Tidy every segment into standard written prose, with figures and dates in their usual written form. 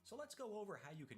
So let's go over how you can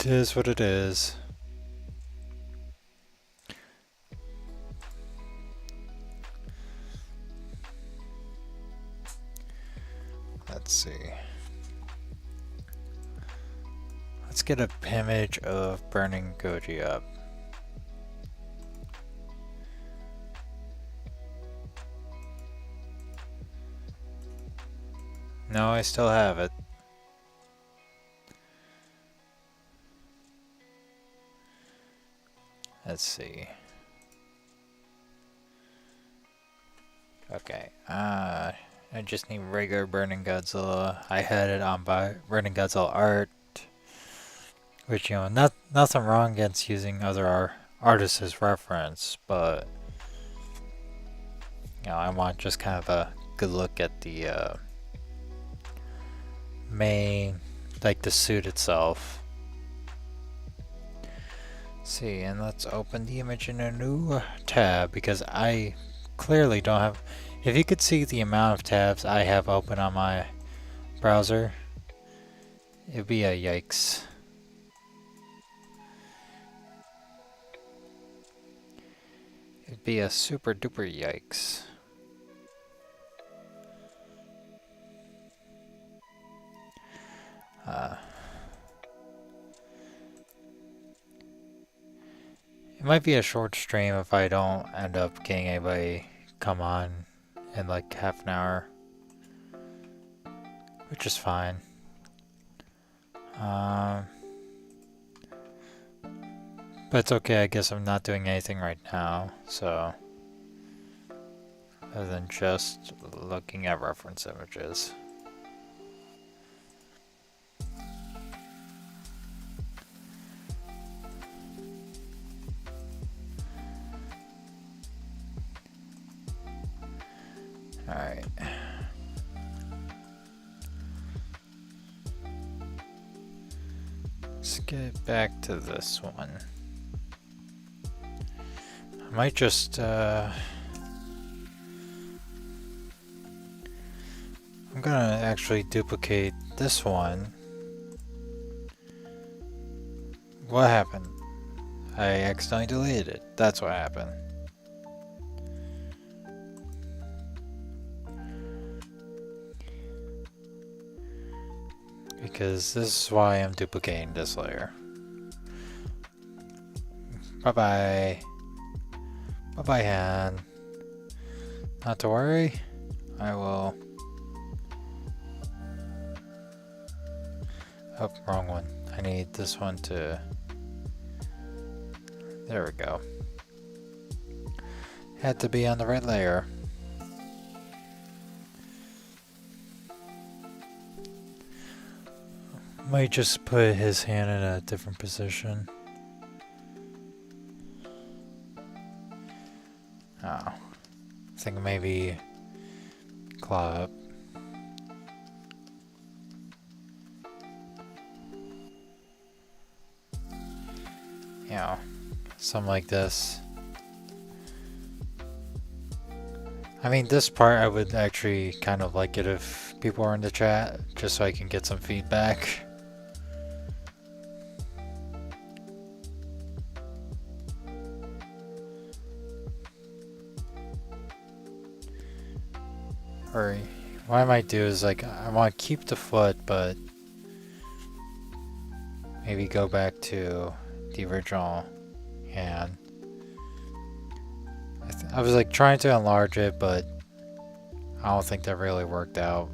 It is what it is. Let's see. Let's get an image of burning Goji up. No, I still have it. Let's see. Okay, I just need regular Burning Godzilla. I had it on by Burning Godzilla art, which, you know, nothing wrong against using other artists' reference, but, you know, I want just kind of a good look at the main, like the suit itself. Let's see, and let's open the image in a new tab because I clearly don't have. If you could see the amount of tabs I have open on my browser, it'd be a yikes. It'd be a super duper yikes. It might be a short stream if I don't end up getting anybody come on in like half an hour, which is fine. But it's okay, I guess I'm not doing anything right now, so other than just looking at reference images. Alright. Let's get back to this one. I might just, I'm gonna actually duplicate this one. What happened? I accidentally deleted it. That's what happened. Because this is why I'm duplicating this layer. Bye-bye. Bye-bye, Han. Not to worry. I will... Oh, wrong one. I need this one to... There we go. Had to be on the right layer. Might just put his hand in a different position. Oh. I think maybe claw up. You know, something like this. I mean, this part I would actually kind of like it if people are in the chat, just so I can get some feedback. Or what I might do is, like, I want to keep the foot, but maybe go back to the original hand. I was like trying to enlarge it, but I don't think that really worked out.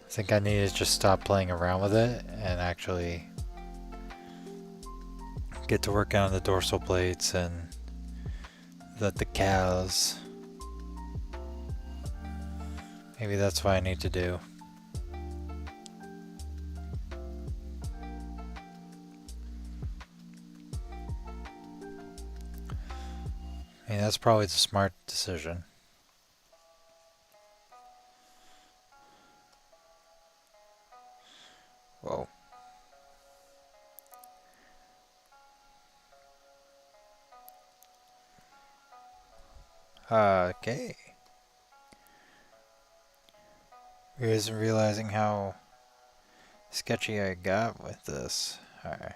I think I need to just stop playing around with it and actually get to work on the dorsal plates and the cows. Maybe that's what I need to do. I mean, that's probably the smart decision. Whoa. Okay. isn't realizing how sketchy I got with this. Alright.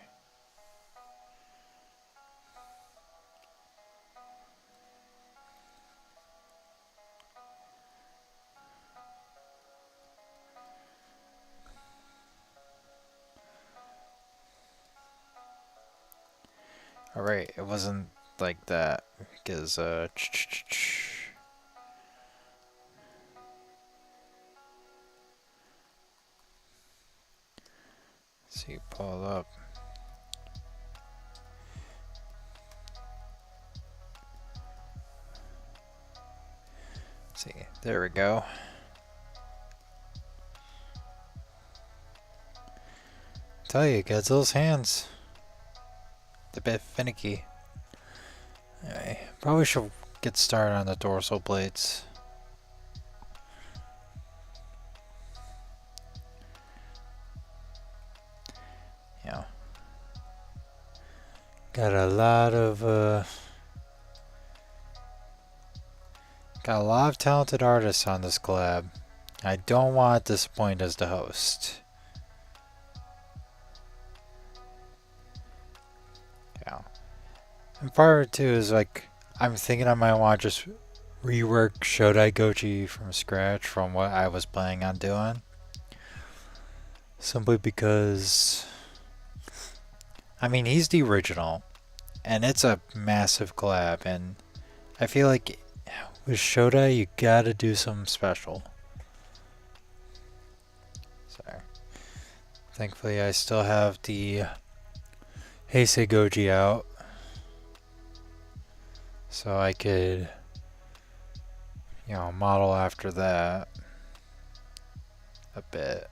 Alright, it wasn't like that because see, pull it up. See, there we go. Tell you, Godzilla's hands. They're a bit finicky. Anyway, probably should get started on the dorsal plates. Yeah. Got a lot of talented artists on this collab. I don't want to disappoint as the host. Yeah. And part two is like, I'm thinking I might want to just rework Shodai Gochi from scratch from what I was planning on doing. Simply because, I mean, he's the original, and it's a massive collab, and I feel like with Shodai, you gotta do something special. Sorry. Thankfully, I still have the Heisei Goji out, so I could, you know, model after that a bit.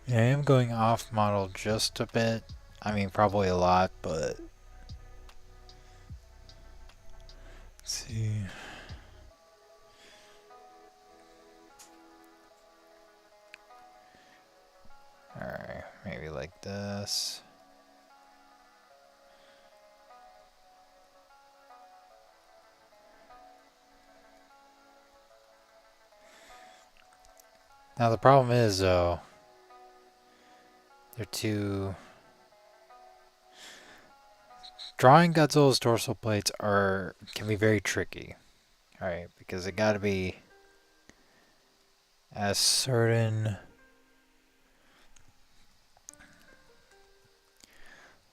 Yeah, I am going off model just a bit. I mean, probably a lot, but let's see. Alright, maybe like this. Now the problem is though, they're too... Drawing Godzilla's dorsal plates can be very tricky. Alright, because it gotta be a certain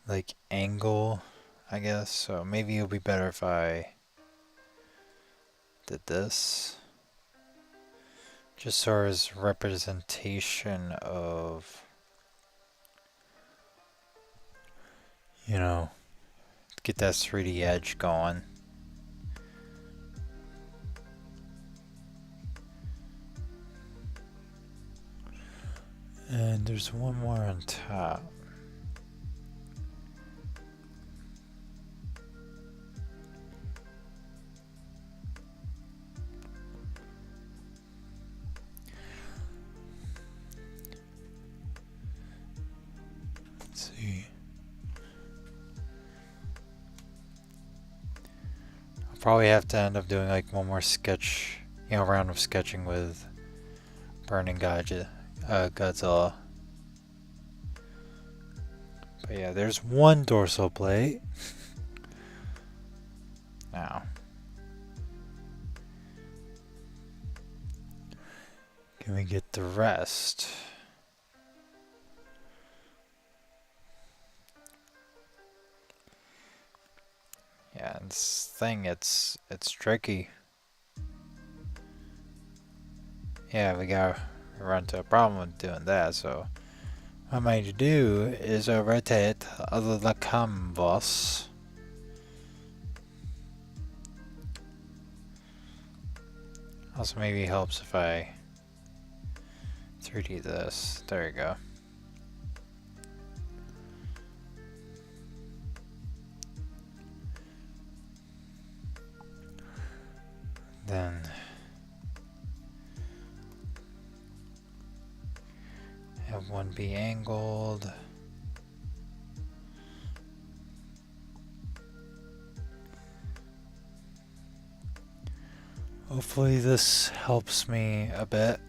like angle, I guess. So maybe it'll be better if I did this. Just sort of as representation of, you know, get that 3D edge going. And there's one more on top. Let's see. I'll probably have to end up doing like one more sketch, you know, round of sketching with Burning Godzilla. But yeah, there's one dorsal plate. Now, can we get the rest? Yeah, this thing, it's tricky. Yeah, we gotta run into a problem with doing that, so what I'm going to do is rotate the canvas. Also maybe helps if I 3D this. There you go. Then have one be angled. Hopefully this helps me a bit.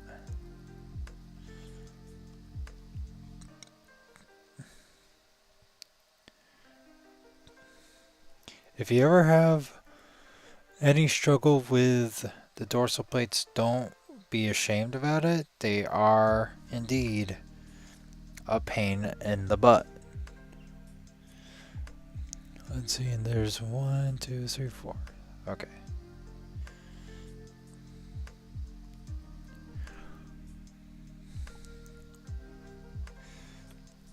If you ever have any struggle with the dorsal plates, don't be ashamed about it. They are indeed a pain in the butt. Let's see, and there's 1, 2, 3, 4. Okay.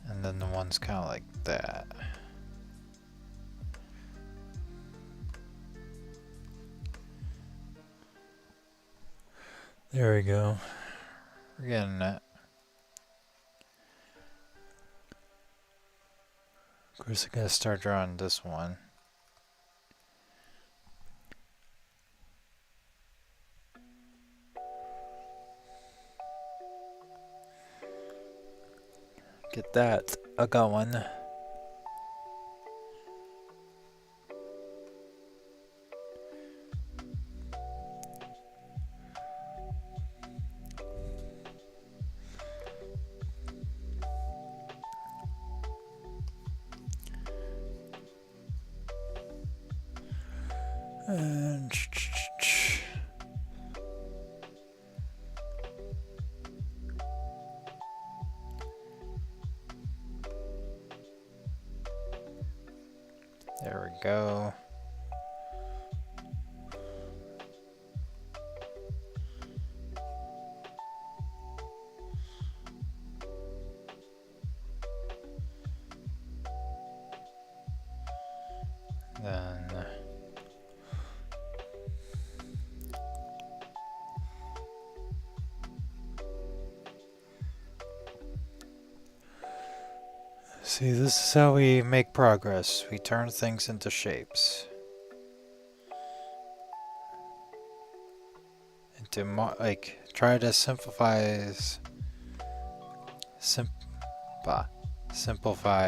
And then the one's kind of like that. There we go. We're getting it. Of course, I gotta start drawing this one. Get that going. And there we go. Then see, this is how we make progress. We turn things into shapes. Into like try to simplify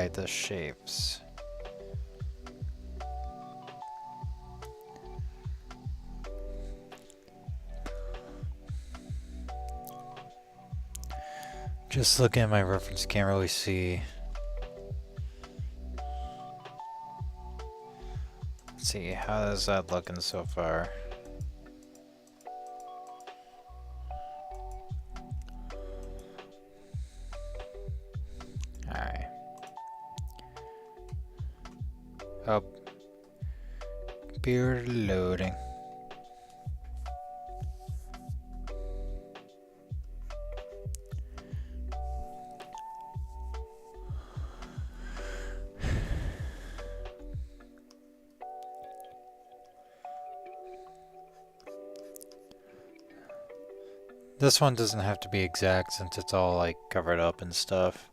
the shapes. Just looking at my reference, can't really see. Let's see, how's that looking so far? Alright. Oh. Computer loading. This one doesn't have to be exact since it's all like covered up and stuff.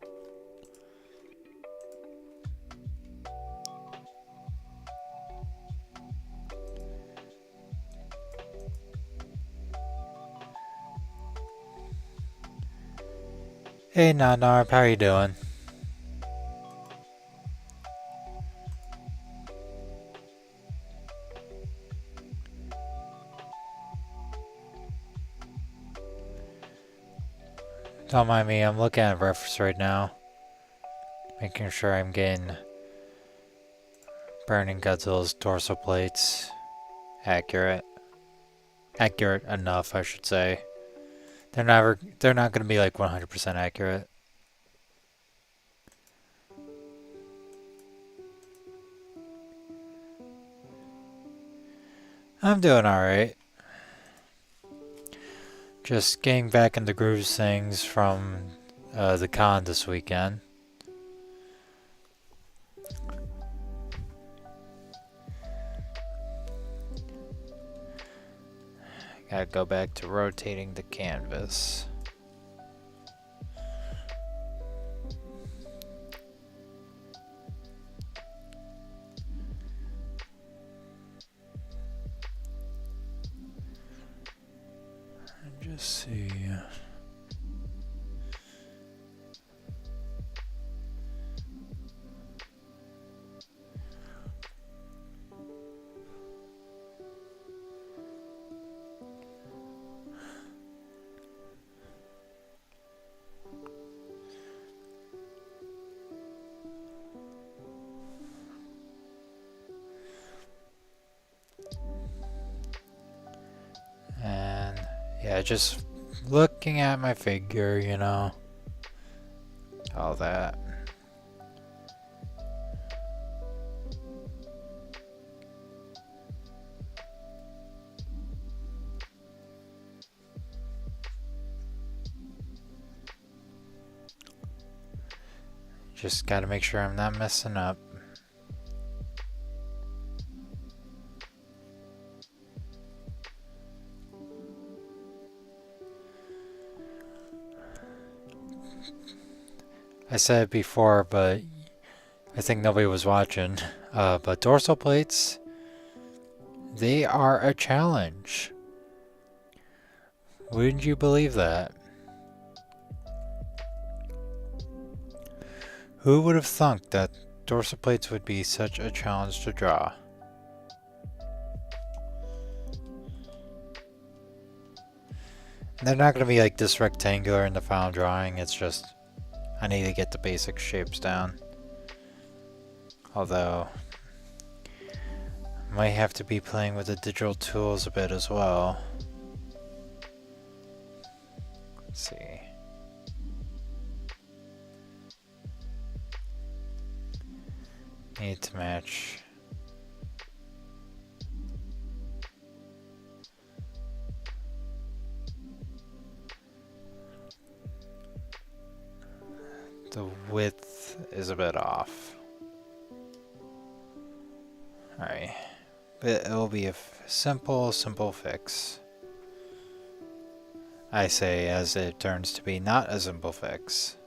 Hey Nanarp, how you doing? Don't mind me, I'm looking at reference right now. Making sure I'm getting Burning Godzilla's dorsal plates accurate. Accurate enough, I should say. They're not gonna be like 100% accurate. I'm doing alright. Just getting back in the grooves things from the con this weekend. Gotta go back to rotating the canvas. And just see. Yeah, just looking at my figure, you know, all that. Just gotta make sure I'm not messing up. I said it before, but I think nobody was watching. But dorsal plates, they are a challenge. Wouldn't you believe that? Who would have thunk that dorsal plates would be such a challenge to draw? They're not going to be like this rectangular in the final drawing, it's just I need to get the basic shapes down. Although, I might have to be playing with the digital tools a bit as well. Let's see. Need to match. The width is a bit off. Alright. But it'll be a simple fix. I say as it turns to be not a simple fix.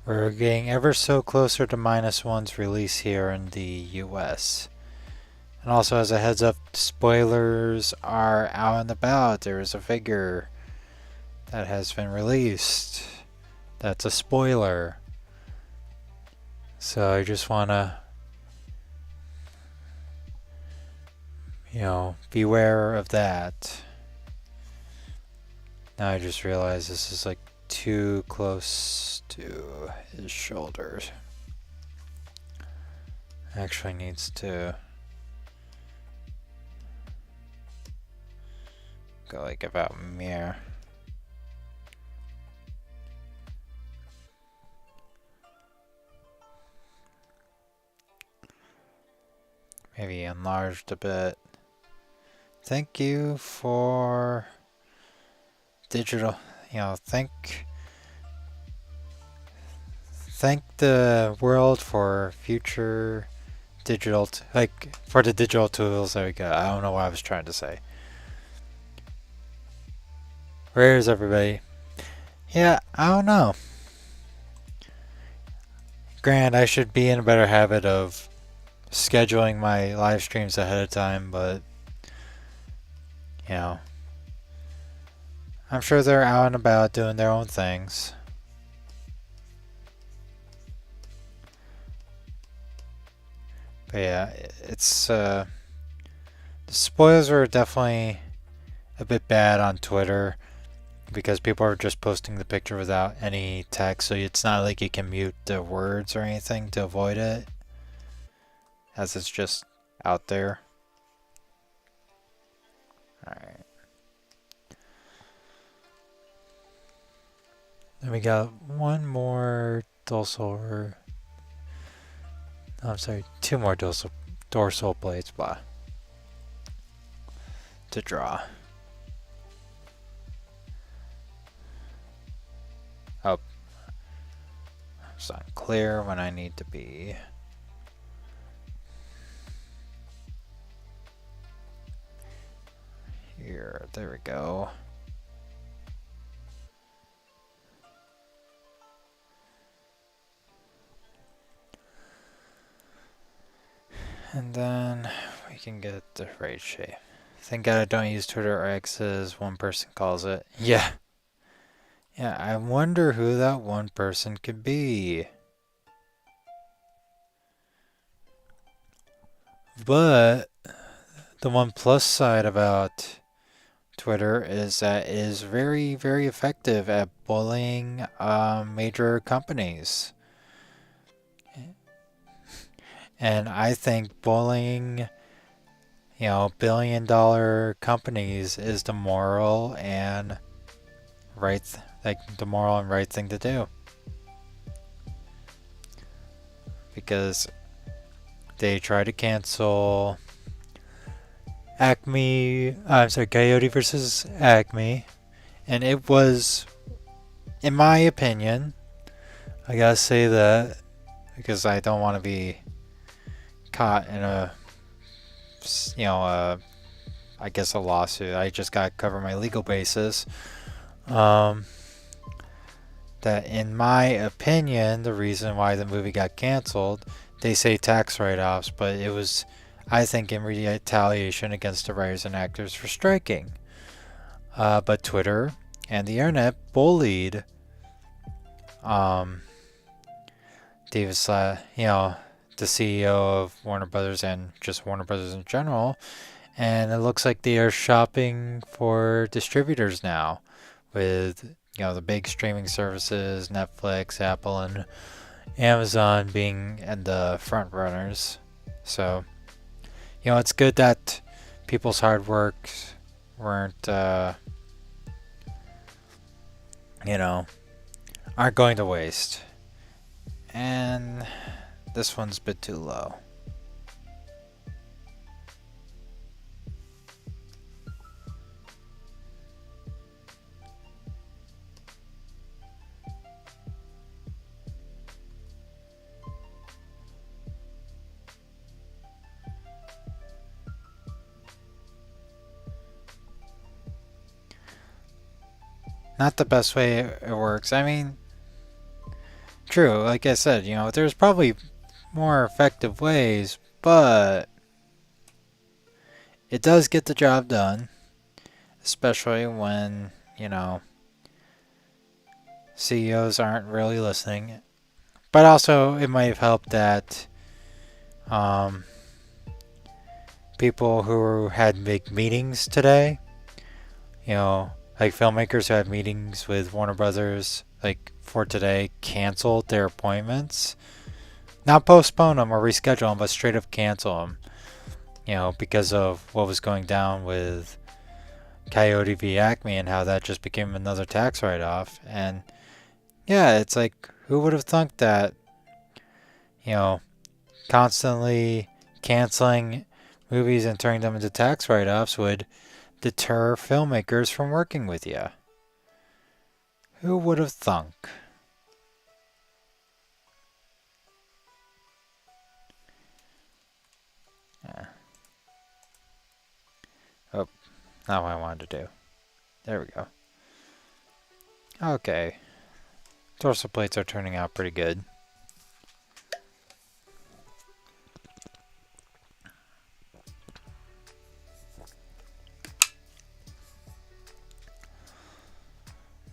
We're getting ever so closer to -1's release here in the US. And also, as a heads up, spoilers are out and about. There is a figure that has been released. That's a spoiler. So I just want to, you know, beware of that. Now I just realized this is like too close to his shoulders. Actually needs to go like about mirror. Maybe enlarged a bit. Thank you for digital, you know, thank the world for future digital, like for the digital tools that we got. I don't know what I was trying to say. Where is everybody? Yeah, I don't know. Grant, I should be in a better habit of scheduling my live streams ahead of time, but you know, I'm sure they're out and about doing their own things. But yeah, it's the spoilers are definitely a bit bad on Twitter because people are just posting the picture without any text, so it's not like you can mute the words or anything to avoid it, as it's just out there. Alright. Then we got one more dorsal, I'm sorry, two more dorsal plates, blah, to draw. Oh, it's not clear when I need to be. Here, there we go. And then we can get the right shape. Thank God I don't use Twitter or X as one person calls it. Yeah. Yeah, I wonder who that one person could be. But the one plus side about Twitter is that it is very, very effective at bullying major companies. And I think bullying, billion-dollar companies is the moral and the moral and right thing to do. Because they try to cancel Coyote versus Acme, and it was, in my opinion, I gotta say that because I don't want to be caught in I guess a lawsuit. I just gotta cover my legal basis. That in my opinion, the reason why the movie got canceled, they say tax write-offs, but it was, I think, in retaliation against the writers and actors for striking. But Twitter and the internet bullied Davis, the CEO of Warner Brothers and just Warner Brothers in general, and it looks like they are shopping for distributors now with the big streaming services, Netflix, Apple, and Amazon being the front runners. So, it's good that people's hard work weren't, aren't going to waste. And this one's a bit too low. Not the best way it works. I mean, true, like I said, there's probably more effective ways, but it does get the job done, especially when, CEOs aren't really listening. But also, it might have helped that people who had big meetings today, like filmmakers who had meetings with Warner Brothers, like for today, canceled their appointments. Not postpone them or reschedule them, but straight up cancel them. Because of what was going down with Coyote v. Acme and how that just became another tax write-off. And yeah, it's like, who would have thunk that, constantly canceling movies and turning them into tax write-offs would deter filmmakers from working with you? Who would have thunk? Yeah. Oh, not what I wanted to do. There we go. Okay. Dorsal plates are turning out pretty good.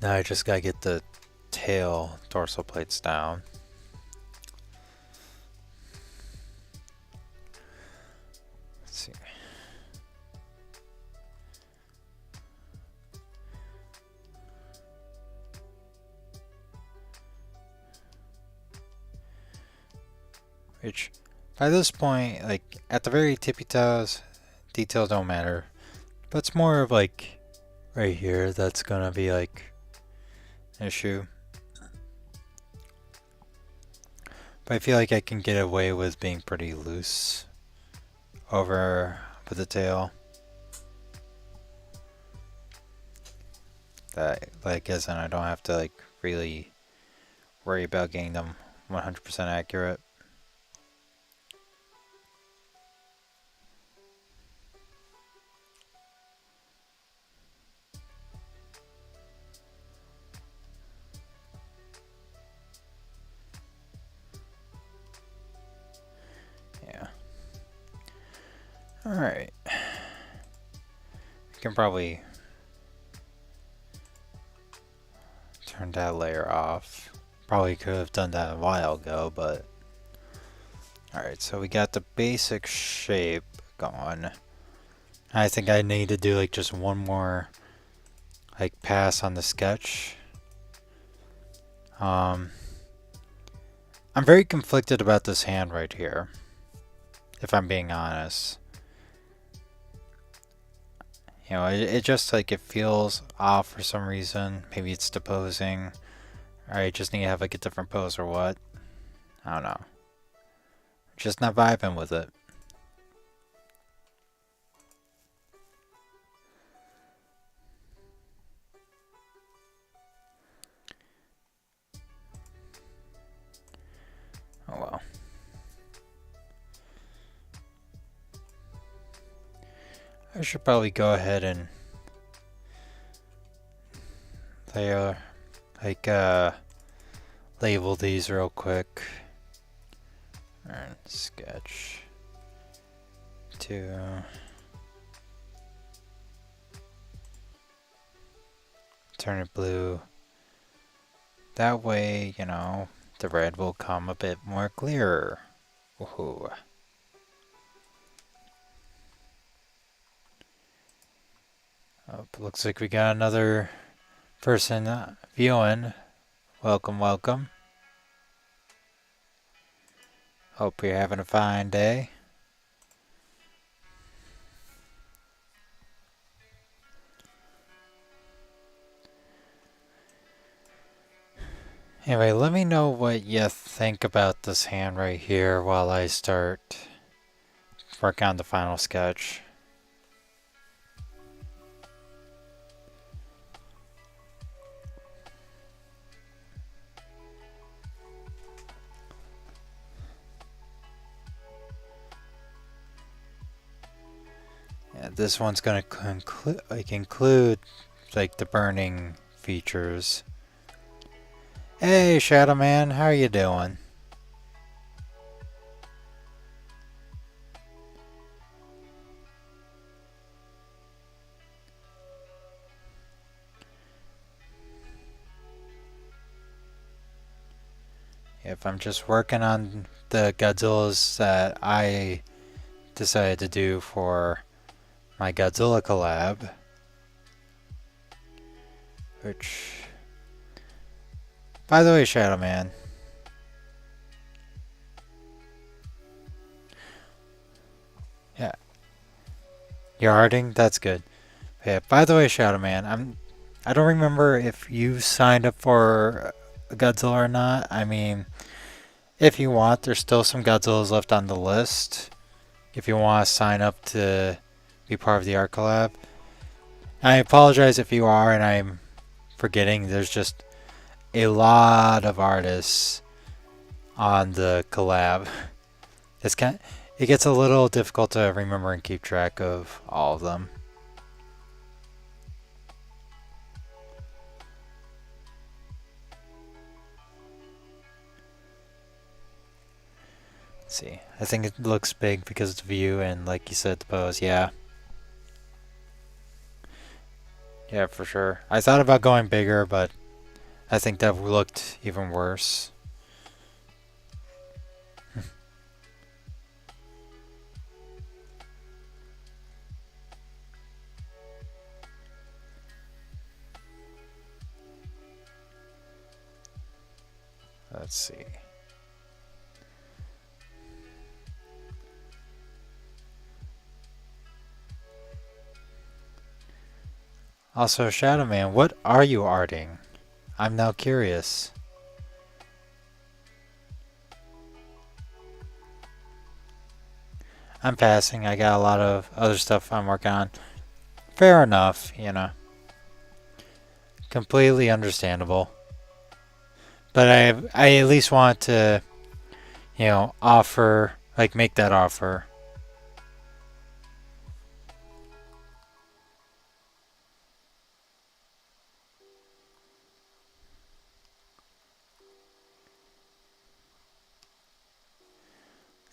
Now I just gotta get the tail dorsal plates down. Let's see. Which, by this point, like, at the very tippy toes, details don't matter. But it's more of, like, right here that's gonna be, like, an issue. But I feel like I can get away with being pretty loose over with the tail. That, like, as in I don't have to, like, really worry about getting them 100% accurate. Yeah. Alright. You can probably turn that layer off. Probably could have done that a while ago, but... Alright, so we got the basic shape going. I think I need to do like just one more like pass on the sketch. I'm very conflicted about this hand right here, if I'm being honest. You know, it just like it feels off for some reason. Maybe it's the posing. Or I just need to have like a different pose or what. I don't know. Just not vibing with it. Oh well. I should probably go ahead and layer, like, label these real quick. And sketch 2. Turn it blue. That way, you know, the red will come a bit more clearer. Woohoo. Oh, looks like we got another person viewing. Welcome, welcome. Hope you're having a fine day. Anyway, let me know what you think about this hand right here while I start working on the final sketch. Yeah, this one's gonna include like the burning features. Hey, Shadow Man, how are you doing? If I'm just working on the Godzillas that I decided to do for my Godzilla collab, which, by the way, Shadow Man, yeah, you're arting? That's good. Yeah, by the way, Shadow Man, I don't remember if you signed up for Godzilla or not. I mean, if you want, there's still some Godzillas left on the list. If you want to sign up to be part of the art collab. I apologize if you are and I'm forgetting. There's just a lot of artists on the collab. It gets a little difficult to remember and keep track of all of them. Let's see. I think it looks big because it's view and like you said, the pose. Yeah. Yeah, for sure. I thought about going bigger, but I think that looked even worse. Let's see. Also, Shadow Man, what are you arting? I'm now curious. I'm passing. I got a lot of other stuff I'm working on. Fair enough, you know. Completely understandable. But I at least want to, you know, offer, like make that offer.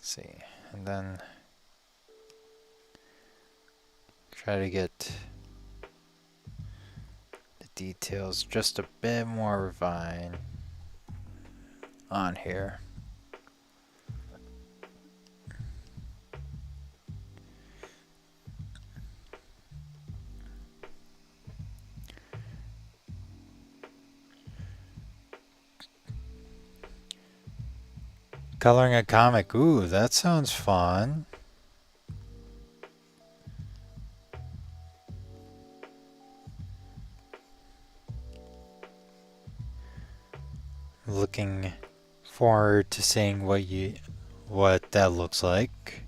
Let's see. And then Try to get the details just a bit more refined on here. Coloring a comic. Ooh, that sounds fun. Looking forward to seeing what that looks like.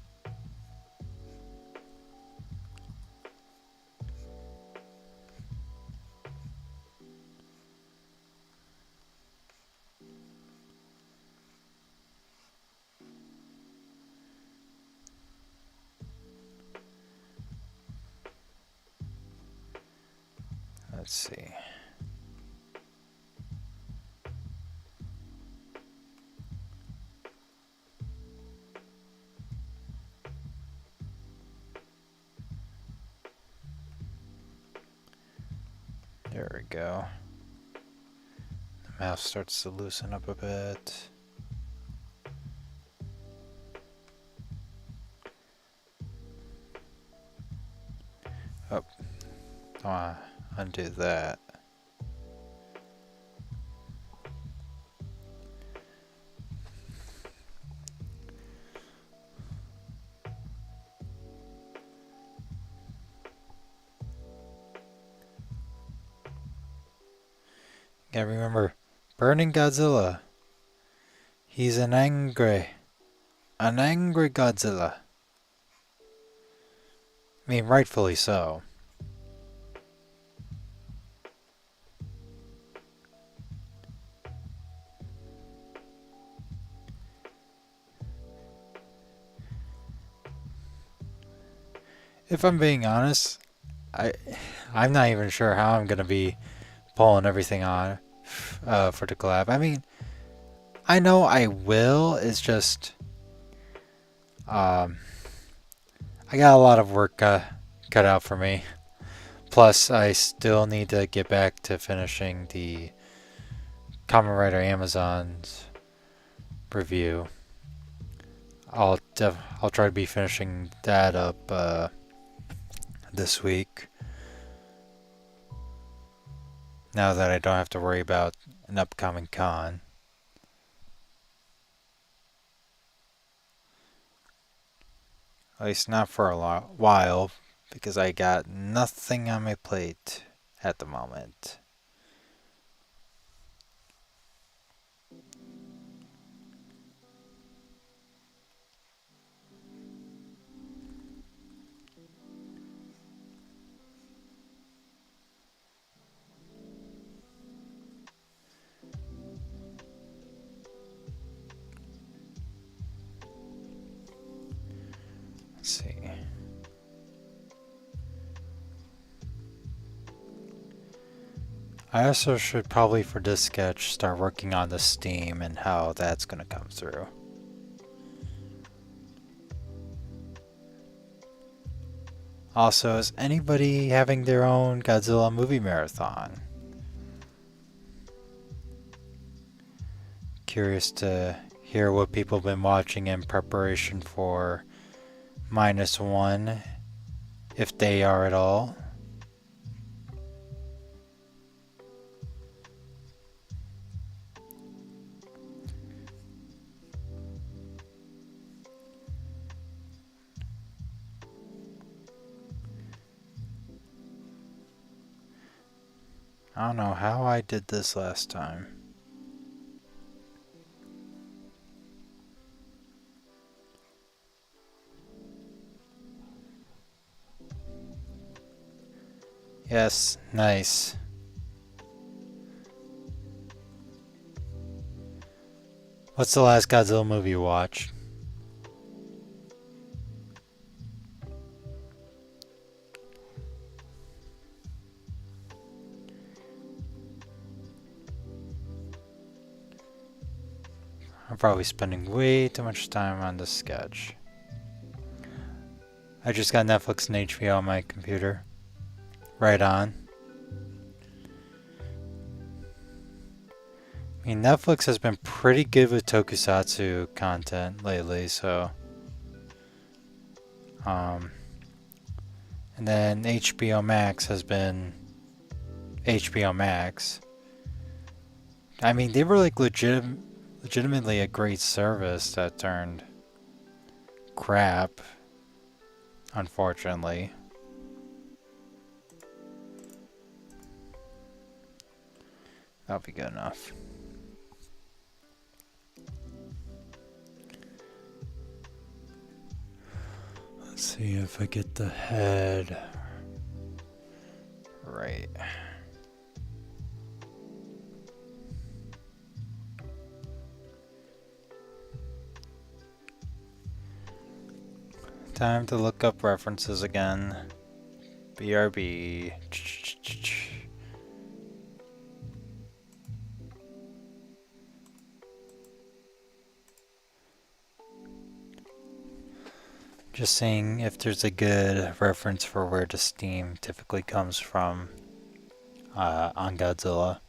Let's see. There we go. The mouse starts to loosen up a bit. Oh, don't want to undo that. Gotta remember, Burning Godzilla. He's an angry Godzilla. I mean, rightfully so. If I'm being honest, I'm not even sure how I'm gonna be pulling everything on for the collab. I mean, I know I will. It's just I got a lot of work cut out for me. Plus, I still need to get back to finishing the Kamen Rider Amazon's review. I'll try to be finishing that up this week. Now that I don't have to worry about an upcoming con. At least not for a while, because I got nothing on my plate at the moment. Let's see. I also should probably for this sketch start working on the Steam and how that's going to come through. Also, is anybody having their own Godzilla movie marathon? Curious to hear what people have been watching in preparation for -1, if they are at all. I don't know how I did this last time. Yes, nice. What's the last Godzilla movie you watched? I'm probably spending way too much time on this sketch. I just got Netflix and HBO on my computer. Right on. I mean, Netflix has been pretty good with tokusatsu content lately, so... and then HBO Max has been... HBO Max. I mean, they were like legitimately a great service that turned crap, unfortunately. That'll be good enough. Let's see if I get the head right. Time to look up references again. BRB. Just seeing if there's a good reference for where the steam typically comes from on Godzilla.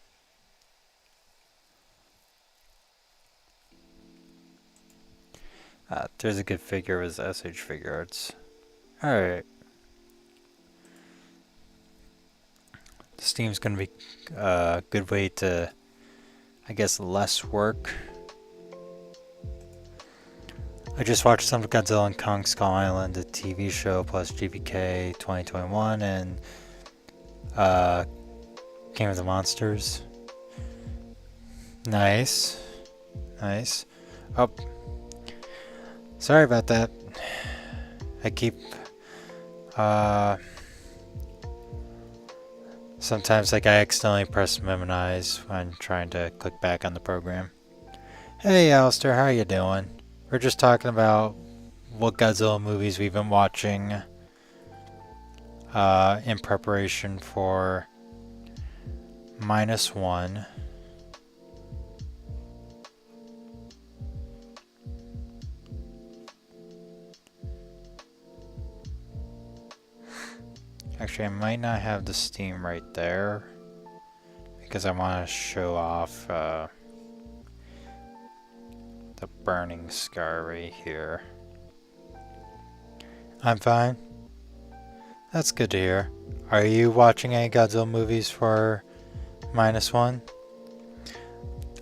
There's a good figure with SH Figure Arts. Alright. The steam's gonna be a good way to, I guess, less work. I just watched some Godzilla and Kong Skull Island, the TV show, plus GBK 2021, and Game of the Monsters. Nice. Nice. Oh. Sorry about that. I keep... sometimes like I accidentally press minimize when trying to click back on the program. Hey Alistair, how you doing? We're just talking about what Godzilla movies we've been watching in preparation for -1. Actually, I might not have the steam right there because I want to show off the burning scar right here. I'm fine. That's good to hear. Are you watching any Godzilla movies for -1?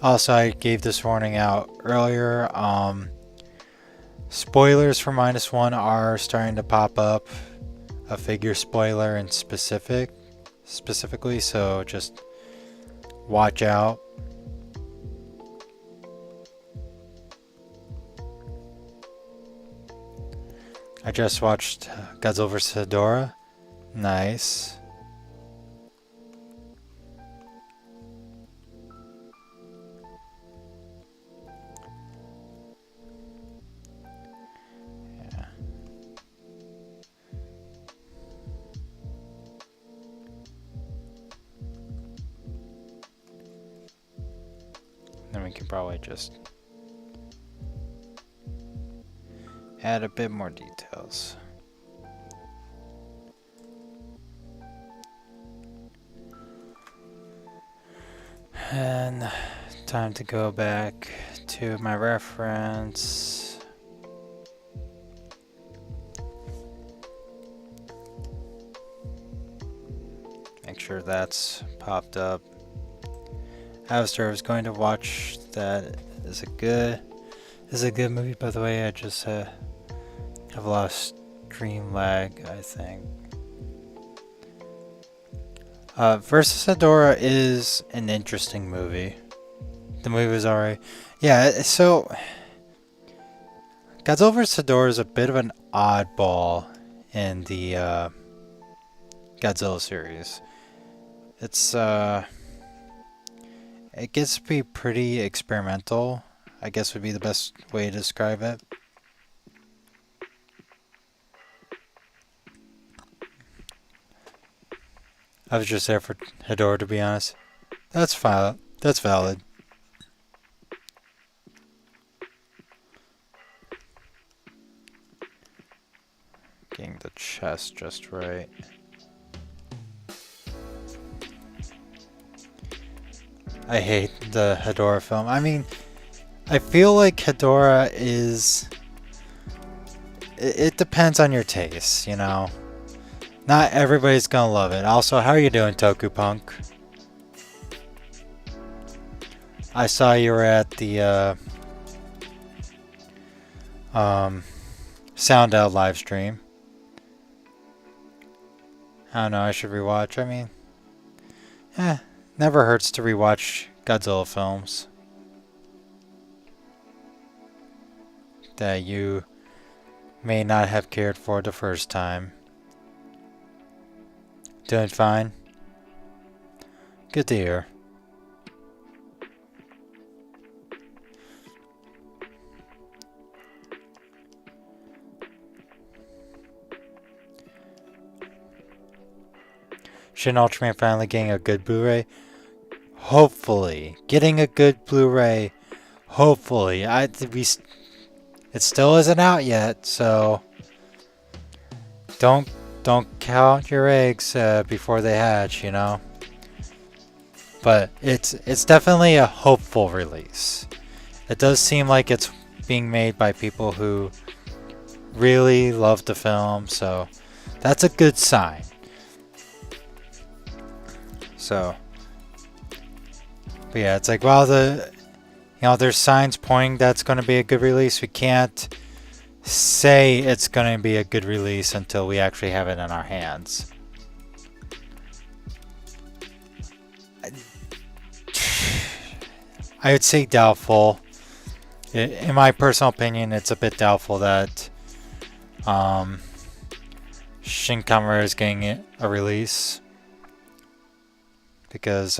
Also, I gave this warning out earlier. Spoilers for -1 are starting to pop up. A figure spoiler in specifically, so just watch out. I just watched Godzilla vs. Hedorah. Nice. Yeah. Then we can probably just add a bit more details. And time to go back to my reference. Make sure that's popped up. Alistair, I was going to watch that. Is a good movie, by the way. I just have a lot of stream lag, I think. Versus Hedorah is an interesting movie. The movie was alright. Yeah, so Godzilla vs. Hedorah is a bit of an oddball in the Godzilla series. It's it gets to be pretty experimental, I guess would be the best way to describe it. I was just there for Hedorah, to be honest. That's fine. That's valid. Getting chest just right. I hate the Hedorah film. I mean, I feel like Hedorah is... It depends on your taste, you know? Not everybody's gonna love it. Also, how are you doing, Tokupunk? I saw you were at the Sound Out live stream. I don't know, I should rewatch. I mean, never hurts to rewatch Godzilla films that you may not have cared for the first time. Doing fine? Good to hear. Shin Ultraman finally getting a good Blu-ray? Hopefully. Getting a good Blu-ray. Hopefully. It still isn't out yet, so don't count your eggs before they hatch, you know. But it's definitely a hopeful release. It does seem like it's being made by people who really love the film, so that's a good sign. So, but yeah, it's like, well, there's signs pointing that's going to be a good release. We can't say it's going to be a good release until we actually have it in our hands. I would say doubtful. In my personal opinion, it's a bit doubtful that Shin Kamen Rider is getting a release. Because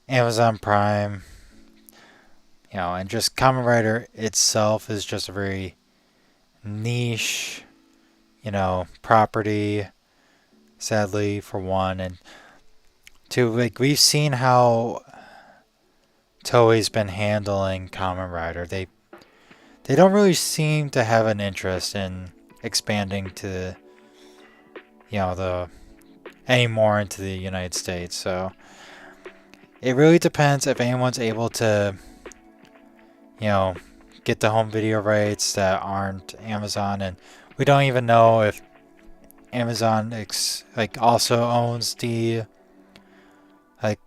Amazon Prime, you know, and just Kamen Rider itself is just a very niche, you know, property, sadly, for one, and two, like, we've seen how Toei's been handling Kamen Rider. They don't really seem to have an interest in expanding to, you know, anymore into the United States, so it really depends if anyone's able to, you know, get the home video rights that aren't Amazon, and we don't even know if Amazon also owns the like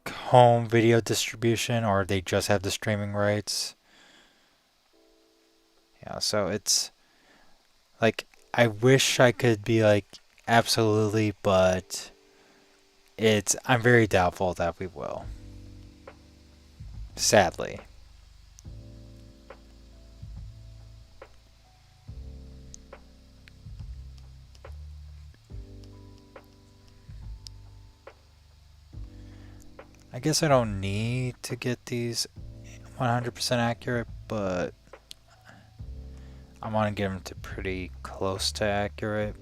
home video distribution, or they just have the streaming rights. Yeah, so it's like, I wish I could be like absolutely, but I'm very doubtful that we will. Sadly. I guess I don't need to get these 100% accurate, but I want to get them to pretty close to accurate.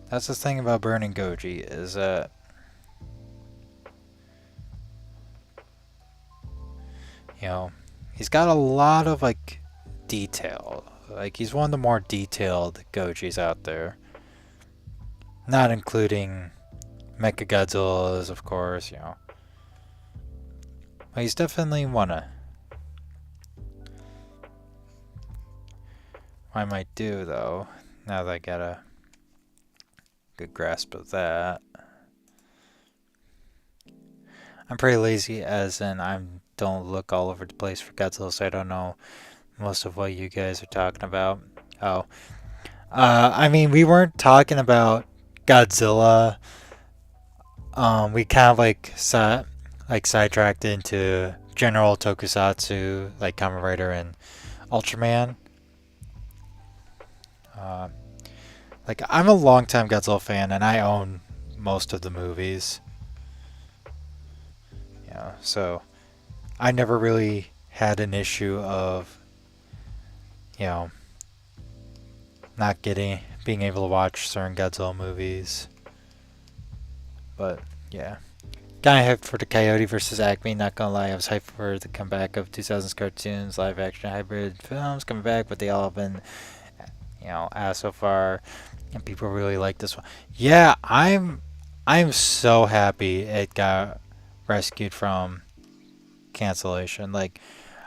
That's the thing about Burning Goji, is that you know, he's got a lot of like detail. Like, he's one of the more detailed Gojis out there. Not including Mechagodzillas, of course, you know. But he's definitely one of... What I might do, though, now that I got a good grasp of that, I'm pretty lazy, as in I don't look all over the place for Godzilla, so I don't know most of what you guys are talking about. Oh. I mean, we weren't talking about Godzilla. We kind of sidetracked into general tokusatsu, like Kamen Rider and Ultraman. Like, I'm a longtime Godzilla fan, and I own most of the movies. Yeah, so I never really had an issue of, you know, not being able to watch certain Godzilla movies. But yeah, Kinda hyped for the Coyote versus Acme, not gonna lie, I was hyped for the comeback of 2000s cartoons, live action hybrid films coming back, but they all have been, ass so far, and people really like this one. Yeah, I'm so happy it got rescued from cancellation. Like,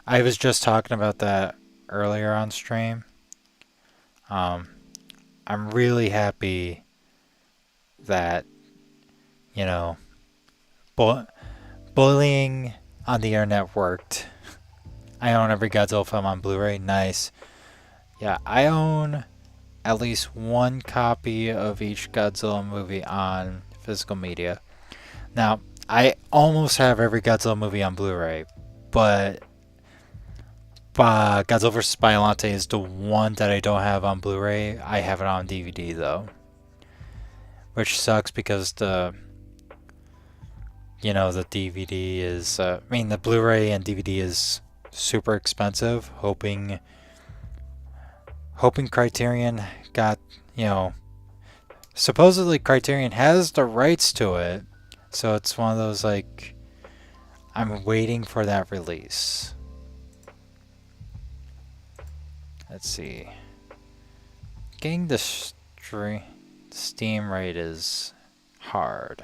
I was just talking about that earlier on stream. Um, I'm really happy that, you know, bu- bullying on the internet worked. I own every Godzilla film on Blu-ray. Nice. Yeah, I own at least one copy of each Godzilla movie on physical media. Now, I almost have every Godzilla movie on Blu-ray, but Godzilla vs. Biollante is the one that I don't have on Blu-ray. I have it on DVD though, which sucks because the DVD is, the Blu-ray and DVD is super expensive. Hoping Criterion got, supposedly Criterion has the rights to it, so it's one of those like, I'm waiting for that release. Let's see. Getting the Steam rate is hard.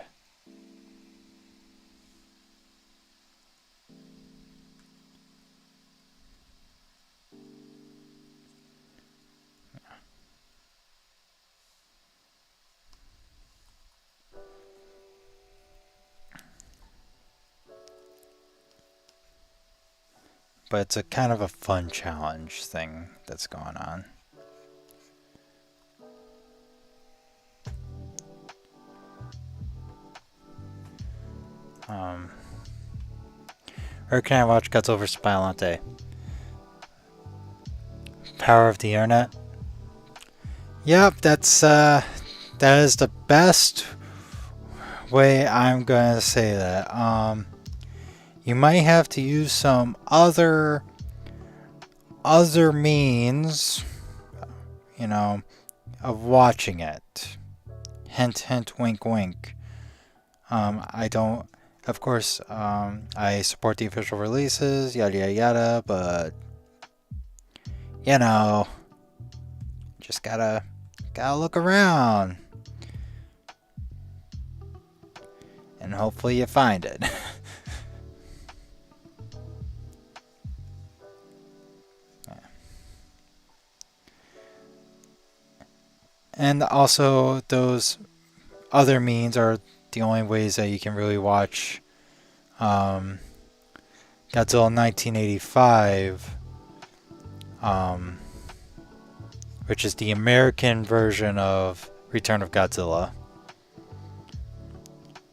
But it's a kind of a fun challenge thing that's going on. Where can I watch Godzilla vs. Biollante? Power of the Internet? Yep, that is the best way I'm going to say that. You might have to use some other means, of watching it. Hint, hint, wink, wink. I don't, of course, I support the official releases, yada yada yada, but just gotta look around, and hopefully you find it. And also, those other means are the only ways that you can really watch Godzilla 1985, which is the American version of Return of Godzilla.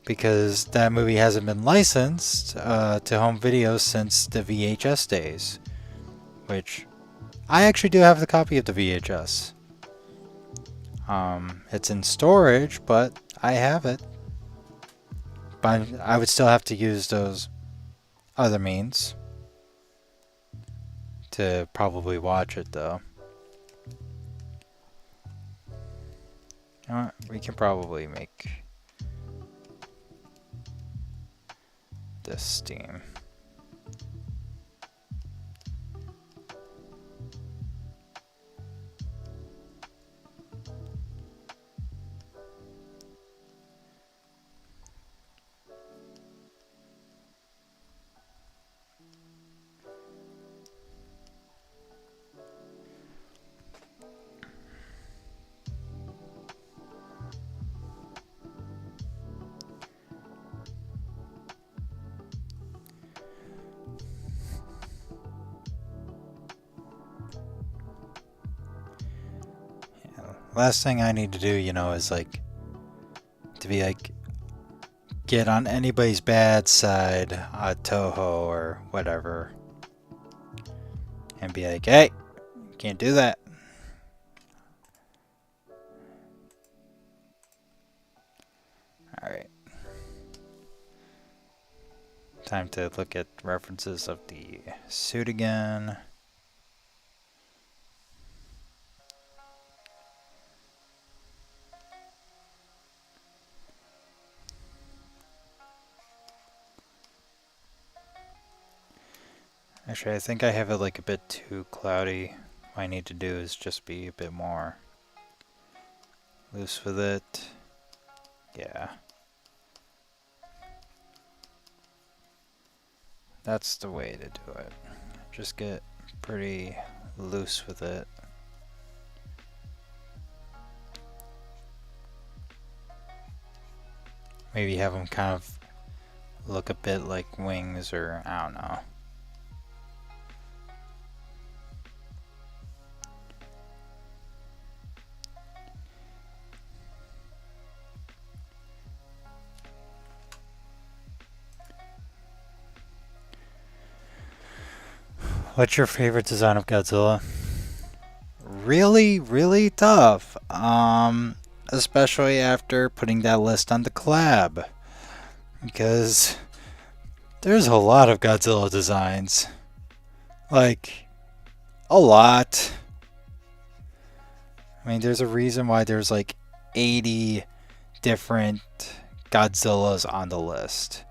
Because that movie hasn't been licensed to home video since the VHS days. Which, I actually do have the copy of the VHS. It's in storage, but I have it. But I would still have to use those other means to probably watch it, though. We can probably make this Steam. Last thing I need to do, is like to be like get on anybody's bad side, Toho or whatever, and be like, hey, can't do that. Alright. Time to look at references of the suit again. Actually, I think I have it like a bit too cloudy. What I need to do is just be a bit more loose with it. Yeah. That's the way to do it. Just get pretty loose with it. Maybe have them kind of look a bit like wings, or I don't know. What's your favorite design of Godzilla? Really, really tough. Especially after putting that list on the collab. Because there's a lot of Godzilla designs. Like, a lot. I mean, there's a reason why there's like 80 different Godzillas on the list.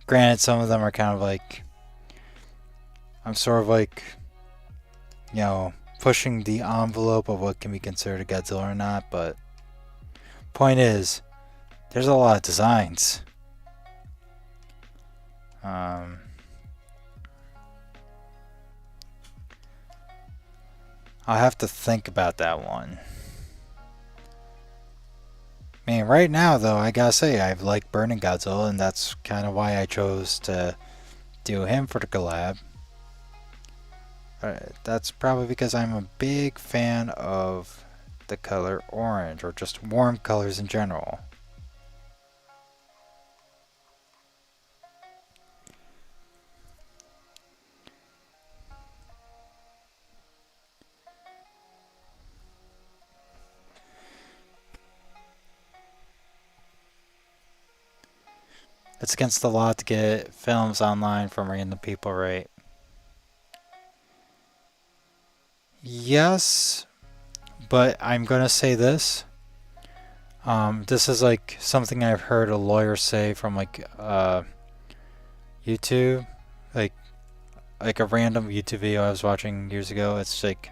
Granted, some of them are kind of like, I'm sort of like, you know, pushing the envelope of what can be considered a Godzilla or not, but point is, there's a lot of designs. I'll have to think about that one. I mean, right now, though, I gotta say, I like Burning Godzilla, and that's kind of why I chose to do him for the collab. That's probably because I'm a big fan of the color orange, or just warm colors in general. It's against the law to get films online from random people, right? Yes, but I'm gonna say this. This is like something I've heard a lawyer say from like YouTube, like a random YouTube video I was watching years ago. It's like,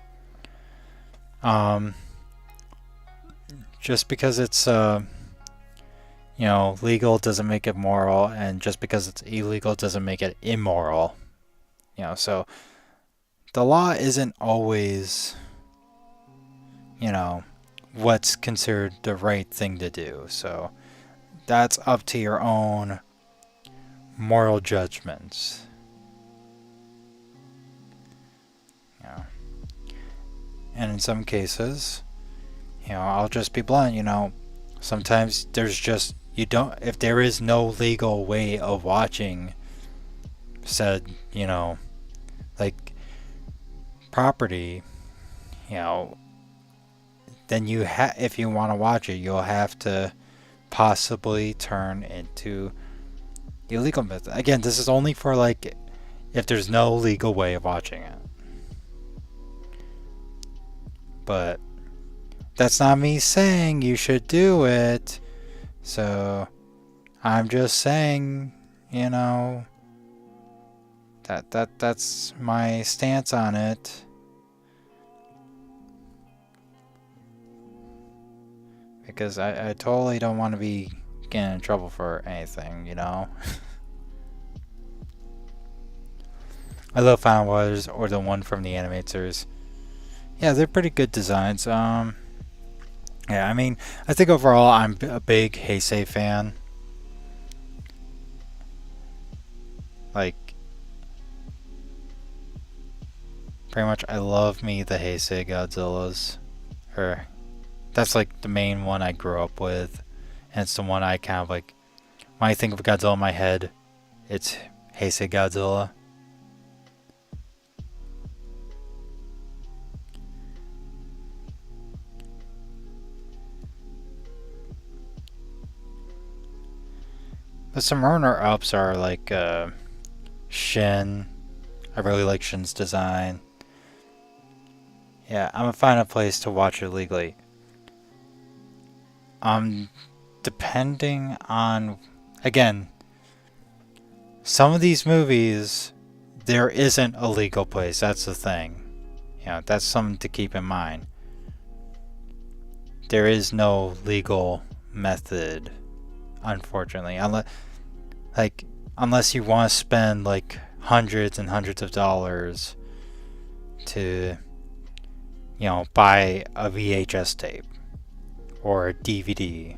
um, just because it's you know, legal doesn't make it moral, and just because it's illegal doesn't make it immoral. You know, so the law isn't always, you know, what's considered the right thing to do. So that's up to your own moral judgments. Yeah. And in some cases, you know, I'll just be blunt, you know, sometimes there's just, you don't, if there is no legal way of watching said, you know, like property, you know, then if you want to watch it, you'll have to possibly turn into illegal method. Again, this is only for like if there's no legal way of watching it. But that's not me saying you should do it. So I'm just saying, you know, that's my stance on it. Because I totally don't want to be getting in trouble for anything, you know? I love Final Wars, or the one from the animators. Yeah, they're pretty good designs. Yeah, I mean, I think overall I'm a big Heisei fan. Like, pretty much I love me the Heisei Godzillas. Or, that's like the main one I grew up with. And it's the one I kind of like, when I think of Godzilla in my head, it's Heisei Godzilla. But some runner-ups are like Shin. I really like Shin's design. Yeah, I'm gonna find a place to watch it legally. Depending on, again, some of these movies, there isn't a legal place. That's the thing. You know, that's something to keep in mind. There is no legal method, unfortunately, unless you want to spend like hundreds and hundreds of dollars to, you know, buy a VHS tape or a DVD.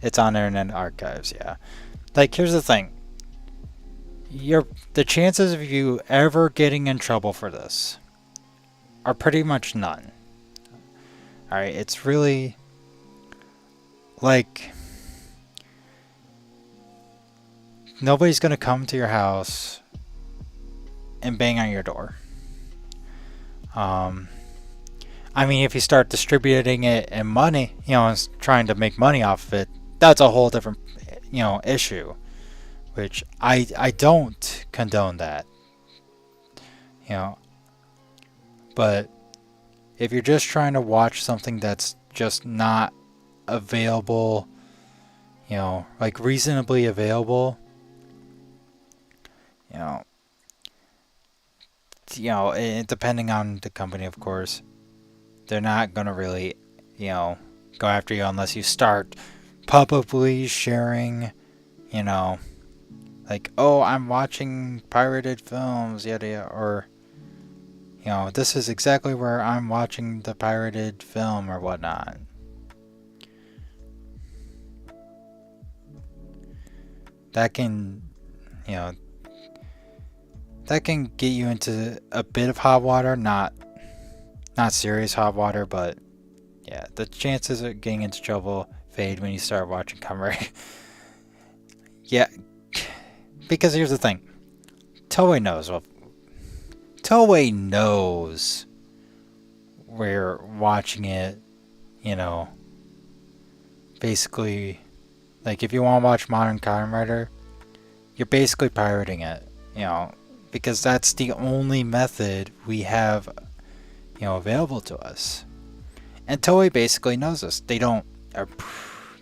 It's on Internet Archives, yeah. Like, here's the thing. The chances of you ever getting in trouble for this are pretty much none. Alright, it's really like nobody's gonna come to your house and bang on your door. I mean, if you start distributing it and money, you know, and trying to make money off of it, that's a whole different, you know, issue. Which I don't condone that. You know, but if you're just trying to watch something that's just not available, you know, like reasonably available, you know, depending on the company, of course, they're not gonna really, you know, go after you unless you start publicly sharing, you know, like, oh, I'm watching pirated films, yada yada, or, you know, this is exactly where I'm watching the pirated film or whatnot. That can, you know, that can get you into a bit of hot water, not serious hot water, but yeah, the chances of getting into trouble fade when you start watching Kamen. Yeah, because here's the thing. Toei knows we're watching it, you know, basically, like if you want to watch Modern Kamen Rider, you're basically pirating it, you know, because that's the only method we have, you know, available to us. And Toei basically knows this. They don't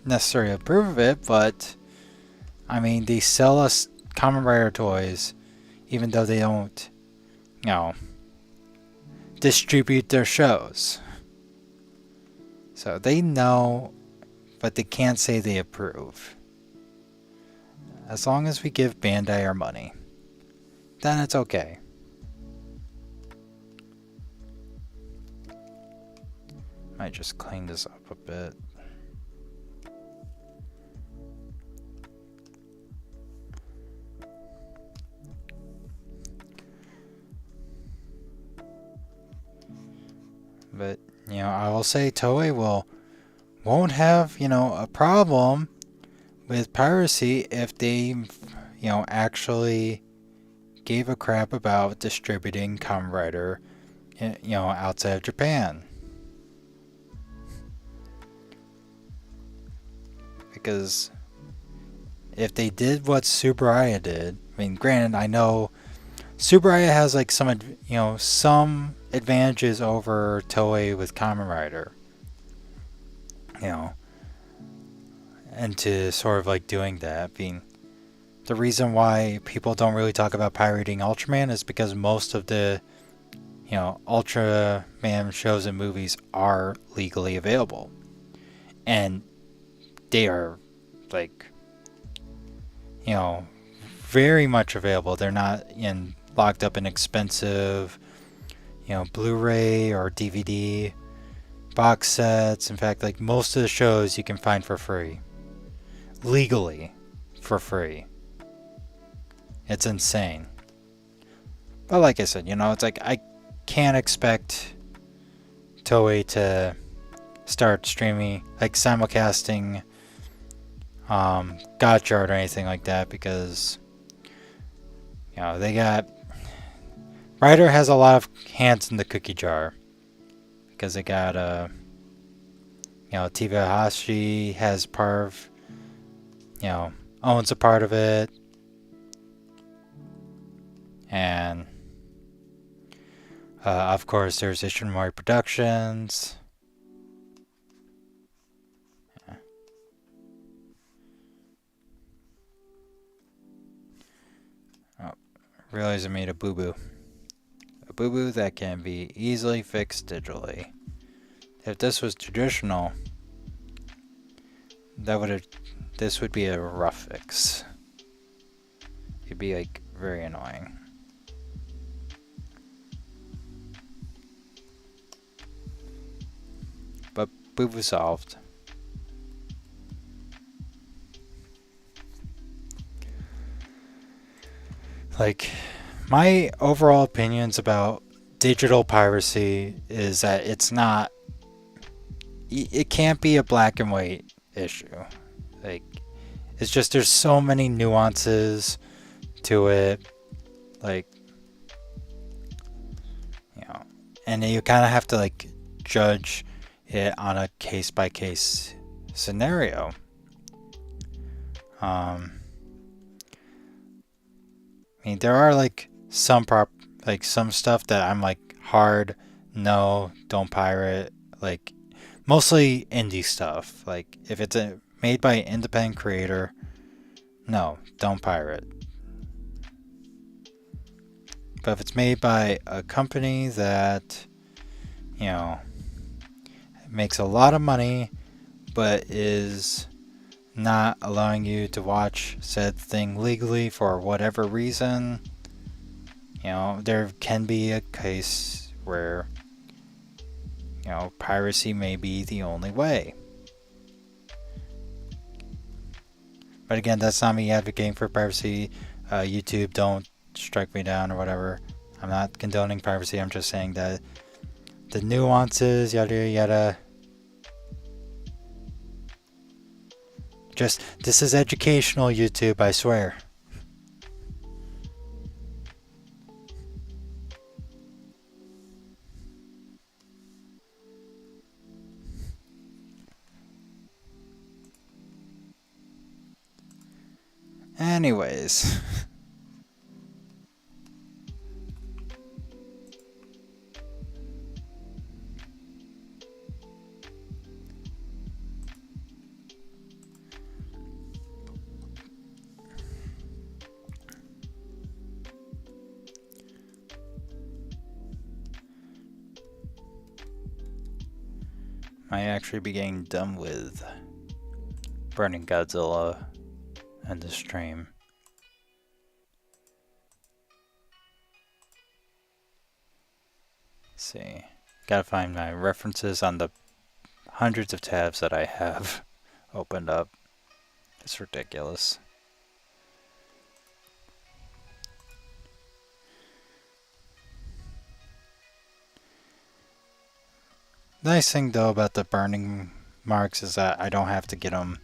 necessarily approve of it, but I mean, they sell us Kamen Rider toys, even though they don't, you know, distribute their shows. So they know, but they can't say they approve. As long as we give Bandai our money, then it's okay. Might just clean this up a bit. But, you know, I will say Toei won't have, you know, a problem with piracy if they, you know, actually gave a crap about distributing Kamen Rider, you know, outside of Japan. Because if they did what Tsuburaya did, I mean, granted, I know Tsuburaya has like some advantages over Toei with Kamen Rider, you know, and to sort of like doing that, being the reason why people don't really talk about pirating Ultraman is because most of the, you know, Ultraman shows and movies are legally available, and they are like, you know, very much available. They're not locked up in expensive, you know, Blu-ray or DVD box sets. In fact, like most of the shows you can find for free, legally for free. It's insane. But like I said, you know, it's like I can't expect Toei to start streaming, like simulcasting Gotchard or anything like that, because, you know, Ryder has a lot of hands in the cookie jar, because they got you know, Takahashi has part of, you know, owns a part of it, and of course there's Ishimori Productions. Oh, realized I made a boo-boo. A boo-boo that can be easily fixed digitally. If this was traditional, this would be a rough fix. It'd be like very annoying. But boo-boo solved. Like, my overall opinions about digital piracy is that it's not, it can't be a black and white issue. Like, it's just there's so many nuances to it. Like, you know, and you kind of have to like judge it on a case by case scenario. I mean, there are like some stuff that I'm like hard no, don't pirate. Like mostly indie stuff. Like if it's made by an independent creator, no, don't pirate. But if it's made by a company that, you know, makes a lot of money but is not allowing you to watch said thing legally for whatever reason, you know, there can be a case where, you know, piracy may be the only way. But again, that's not me advocating for piracy. YouTube, don't strike me down or whatever. I'm not condoning piracy. I'm just saying that the nuances, yada yada. Just, this is educational, YouTube, I swear. Anyways. Might actually be getting done with burning Godzilla and the stream. Let's see. Gotta find my references on the hundreds of tabs that I have opened up. It's ridiculous. Nice thing though about the burning marks is that I don't have to get them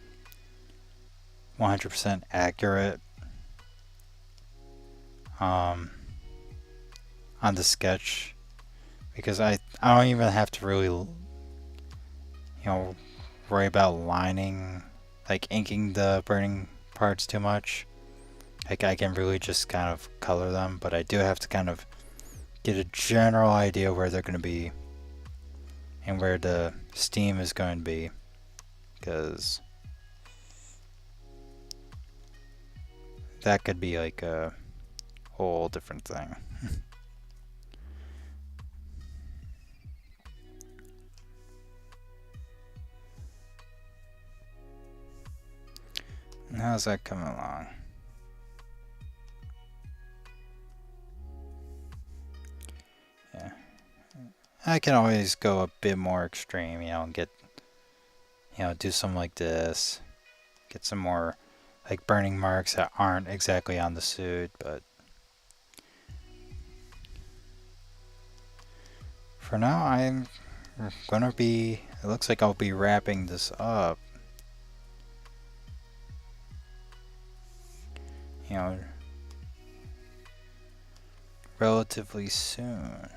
100% accurate on the sketch, because I don't even have to really, you know, worry about lining, like inking the burning parts too much. Like I can really just kind of color them, but I do have to kind of get a general idea where they're going to be and where the steam is going to be, because that could be like a whole different thing. And how's that coming along? Yeah. I can always go a bit more extreme, you know, and get, you know, do something like this. Get some more, like, burning marks that aren't exactly on the suit, but for now, I'm gonna be, it looks like I'll be wrapping this up. You know, relatively soon.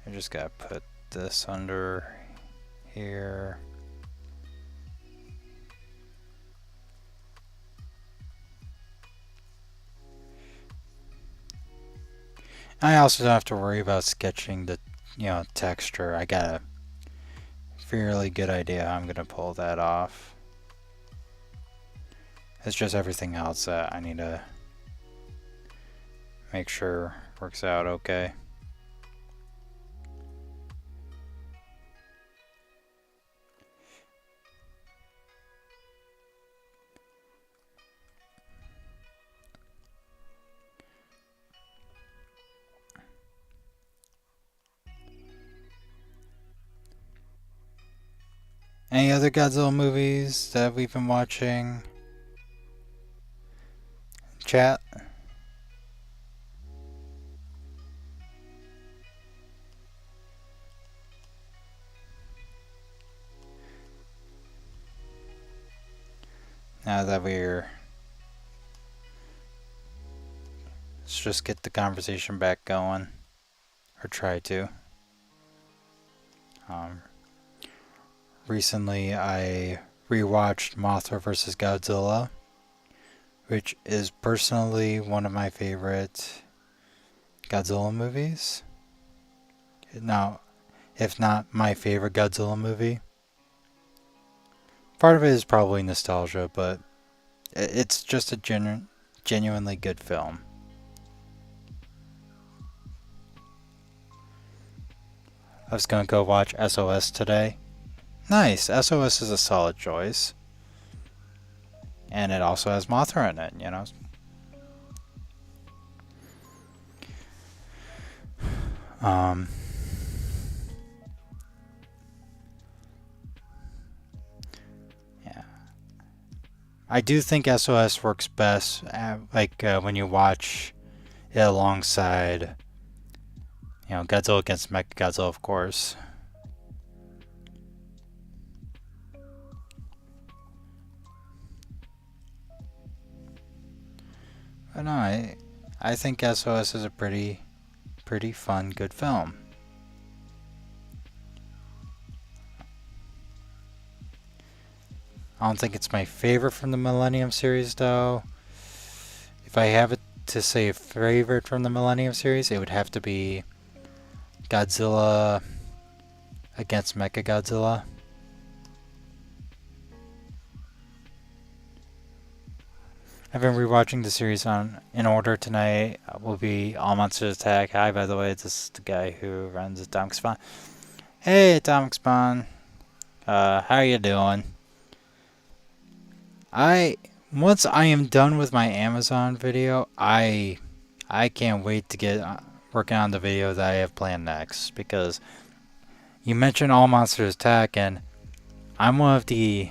I just gotta put this under here. I also don't have to worry about sketching the, you know, texture. I got a fairly good idea how I'm gonna pull that off. It's just everything else that I need to make sure works out okay. Any other Godzilla movies that we've been watching? Chat? Now that let's just get the conversation back going. Or try to. Recently I rewatched Mothra vs. Godzilla, which is personally one of my favorite Godzilla movies. Now, if not my favorite Godzilla movie. Part of it is probably nostalgia, but it's just a genuinely good film. I was gonna go watch SOS today. Nice, SOS is a solid choice. And it also has Mothra in it, you know? Yeah. I do think SOS works best when you watch it alongside, Godzilla against Mechagodzilla, of course. But no, I think SOS is a pretty fun, good film. I don't think it's my favorite from the Millennium series, though. If I have it to say a favorite from the Millennium series, it would have to be Godzilla against Mechagodzilla. I've been rewatching the series in order tonight. Will be All Monsters Attack. Hi, by the way, this is the guy who runs Atomic Spawn. Hey, Atomic Spawn. How you doing? Once I am done with my Amazon video, I can't wait to get working on the video that I have planned next, because you mentioned All Monsters Attack, and I'm one of the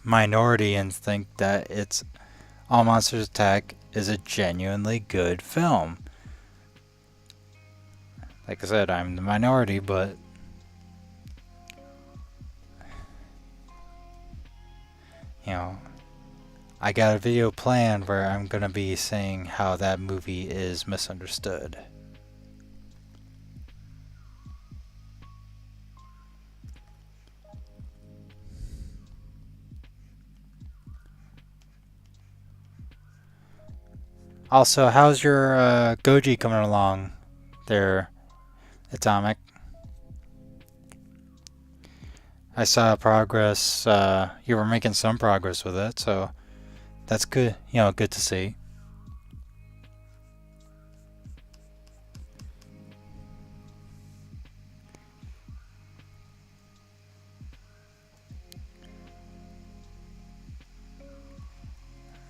minority and think that it's All Monsters Attack is a genuinely good film. Like I said, I'm the minority, but I got a video planned where I'm gonna be saying how that movie is misunderstood. Also, how's your Goji coming along there, Atomic? I saw progress. You were making some progress with it, so that's good. Good to see.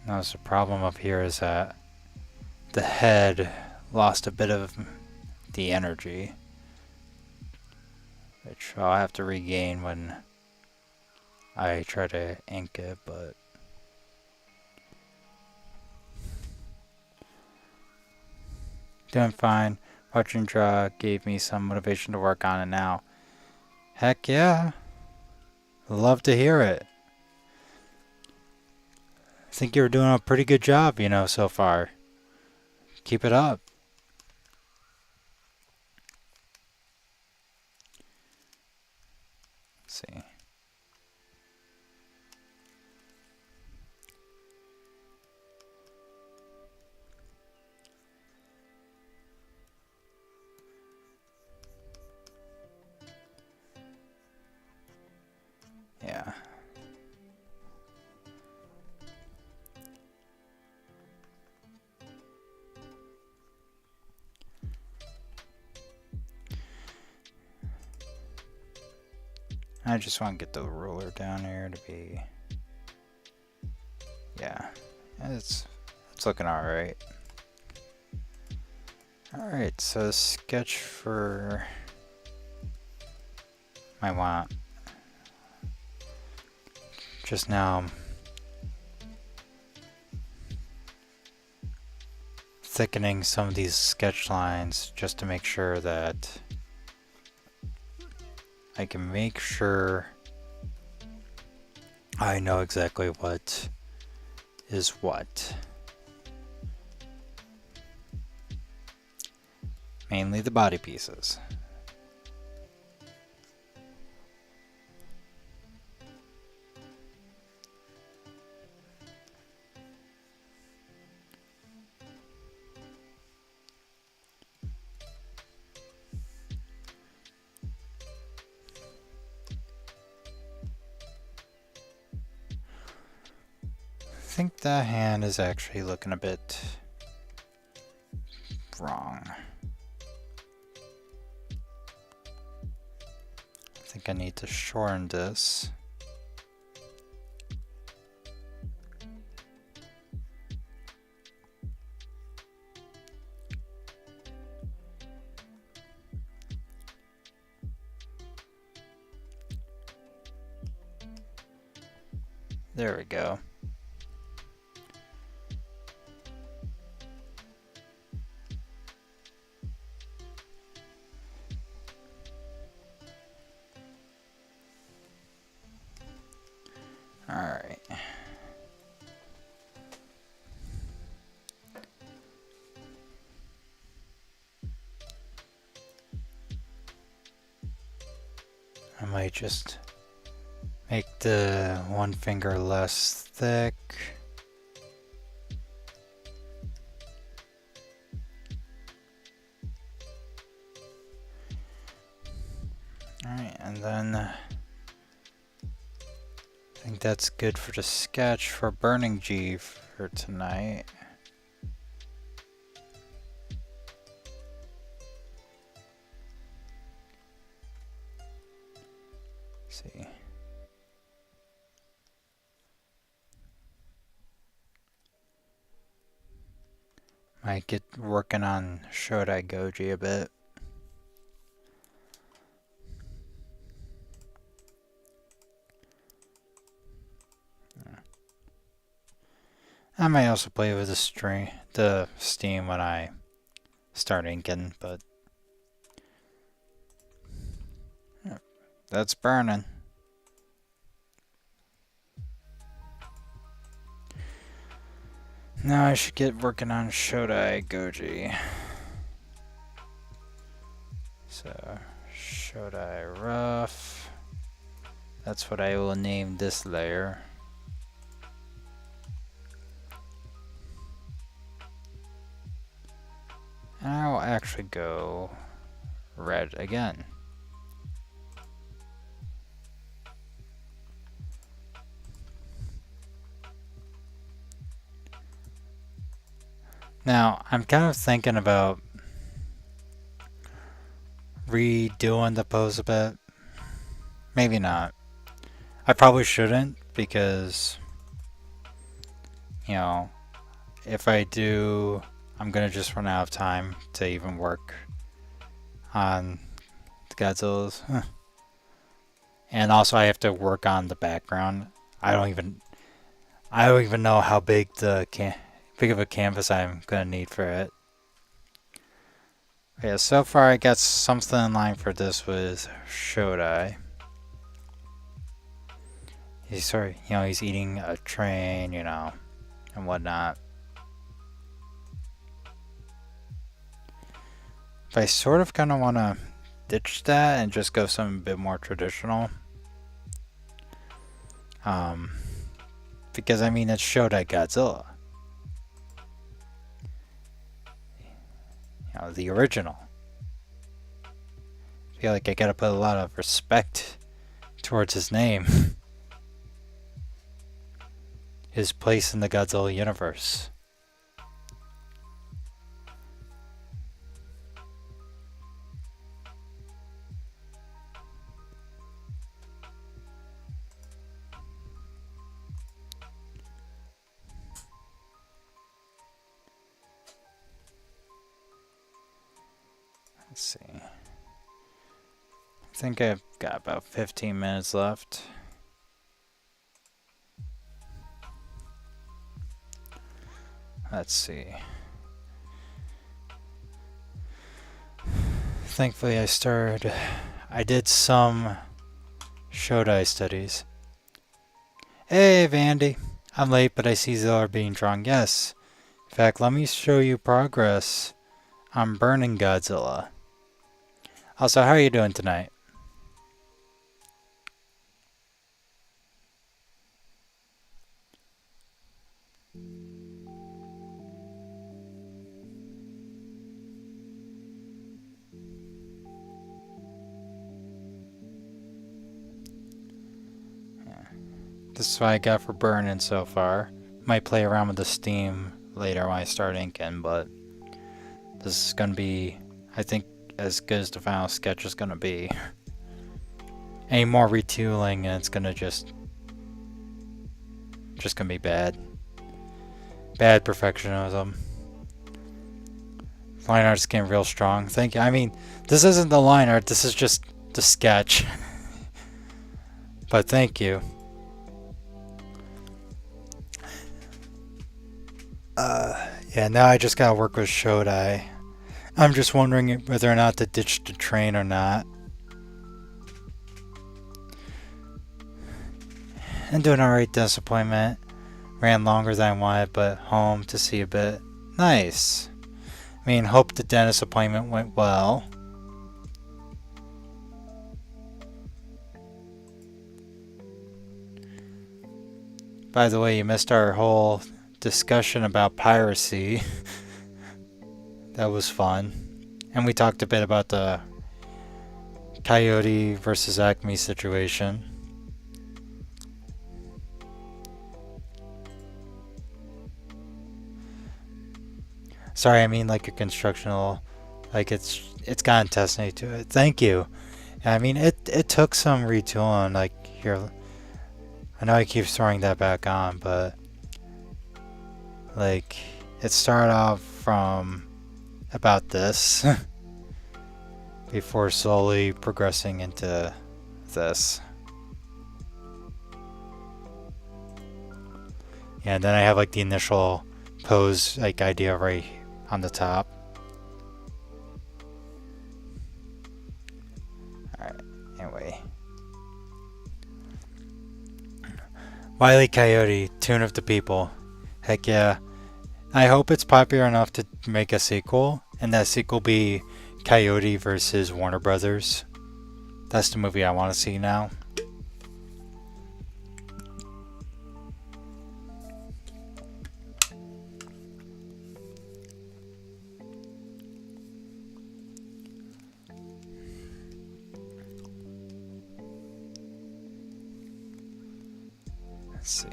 Now, the problem up here is that the head lost a bit of the energy, which I'll have to regain when I try to ink it, but doing fine. Watching draw gave me some motivation to work on it now. Heck yeah. Love to hear it. I think you're doing a pretty good job, so far. Keep it up. Let's see. Yeah. I just want to get the ruler down here to be, yeah, it's looking alright. Alright, so sketch for my want. Just now thickening some of these sketch lines just to make sure that I can make sure I know exactly what is what. Mainly the body pieces. I think the hand is actually looking a bit wrong. I think I need to shorten this. There we go. Alright. I might just make the one finger less thick. Alright, and then I think that's good for the sketch for Burning G for tonight. Let's see. Might get working on Shodai Goji a bit. I might also play with the Steam when I start inking, but that's burning. Now I should get working on Shodai Goji. So, Shodai Rough. That's what I will name this layer. And I will actually go red again. Now, I'm kind of thinking about redoing the pose a bit. Maybe not. I probably shouldn't because, you know, if I do, I'm gonna just run out of time to even work on the Godzillas. And also I have to work on the background. I don't even know how big big of a canvas I'm gonna need for it. Yeah, so far I got something in line for this with Shodai. He's he's eating a train, and whatnot. But I sort of kind of want to ditch that and just go something a bit more traditional. Because I mean, it's Shodai Godzilla. The original. I feel like I gotta put a lot of respect towards his name. His place in the Godzilla universe. Let's see. I think I've got about 15 minutes left. Let's see. Thankfully I did some Shodai studies. Hey Vandy, I'm late but I see Zilla being drawn. Yes. In fact, let me show you progress on burning Godzilla. Also, how are you doing tonight? This is what I got for burning so far. Might play around with the Steam later when I start inking, but this is going to be, I think, as good as the final sketch is going to be. Any more retooling and it's going to just going to be bad. Bad perfectionism. Line art's getting real strong. Thank you. I mean, this isn't the line art, this is just the sketch. But thank you. Yeah, now I just gotta work with Shodai. I'm just wondering whether or not to ditch the train or not. I'm doing alright, disappointment. Ran longer than I wanted, but home to see a bit. Nice. I mean, hope the dentist appointment went well. By the way, you missed our whole discussion about piracy. That was fun. And we talked a bit about the Coyote versus Acme situation. Sorry, I mean like a constructional, like it's got intensity to it. Thank you. I mean it took some retooling. Like here, I know I keep throwing that back on, but like it started off from about this before slowly progressing into this. Yeah, and then I have like the initial pose like idea right on the top. Alright, anyway. Wile E. Coyote, Tune of the People. Heck yeah. I hope it's popular enough to make a sequel, and that sequel be Coyote versus Warner Brothers. That's the movie I want to see now. Let's see.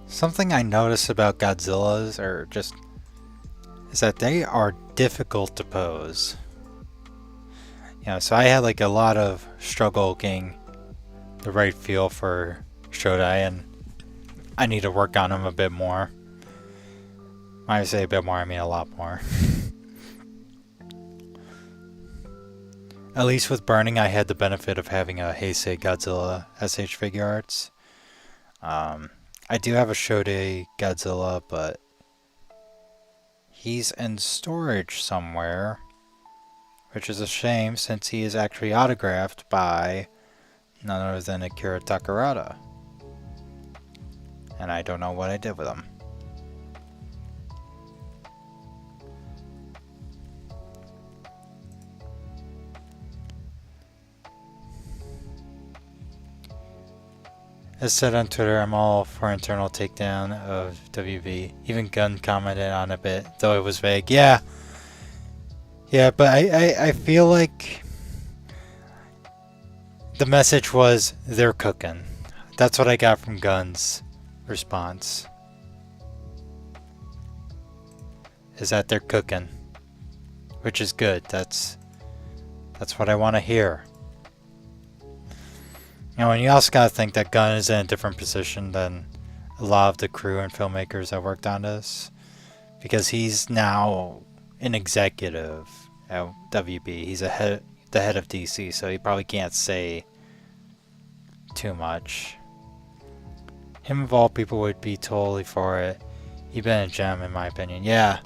Something I notice about Godzillas is that they are difficult to pose. You know, so I had like a lot of struggle getting the right feel for Shodai, and I need to work on them a bit more. When I say a bit more, I mean a lot more. At least with Burning, I had the benefit of having a Heisei Godzilla SH Figure Arts. I do have a Shodai Godzilla, but he's in storage somewhere, which is a shame since he is actually autographed by none other than Akira Takarada. And I don't know what I did with him. As said on Twitter, I'm all for internal takedown of WB. Even Gunn commented on it a bit, though it was vague. Yeah, but I feel like the message was they're cooking. That's what I got from Gunn's response. Is that they're cooking, which is good. That's what I want to hear. You know, and you also gotta think that Gunn is in a different position than a lot of the crew and filmmakers that worked on this, because he's now an executive at WB. He's the head of DC, so he probably can't say too much. Him of all people would be totally for it. He'd been a gem in my opinion. Yeah.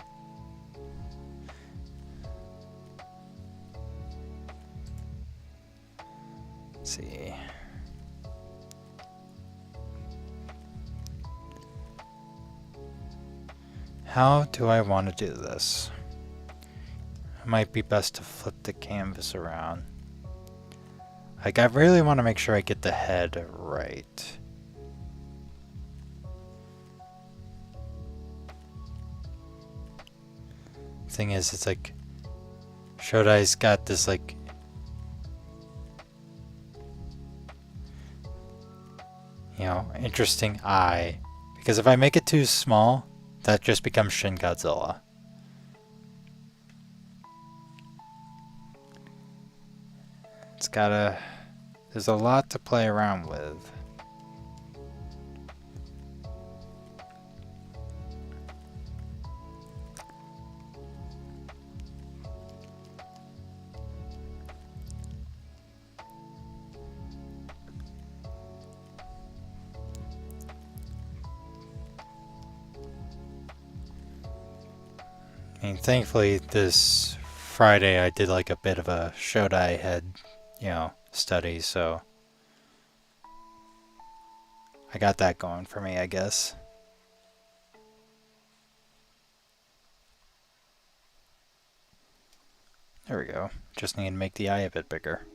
Let's see. How do I want to do this? It might be best to flip the canvas around. Like, I really want to make sure I get the head right. Thing is, it's like Shodai's got this like interesting eye, because if I make it too small, that just becomes Shin Godzilla. It's gotta, there's a lot to play around with. I mean, thankfully this Friday I did like a bit of a Shodai head, study, so I got that going for me, I guess. There we go. Just need to make the eye a bit bigger.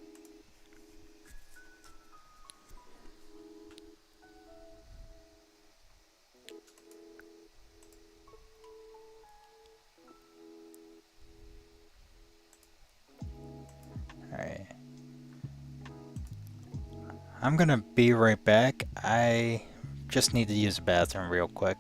Alright. I'm gonna be right back. I just need to use the bathroom real quick.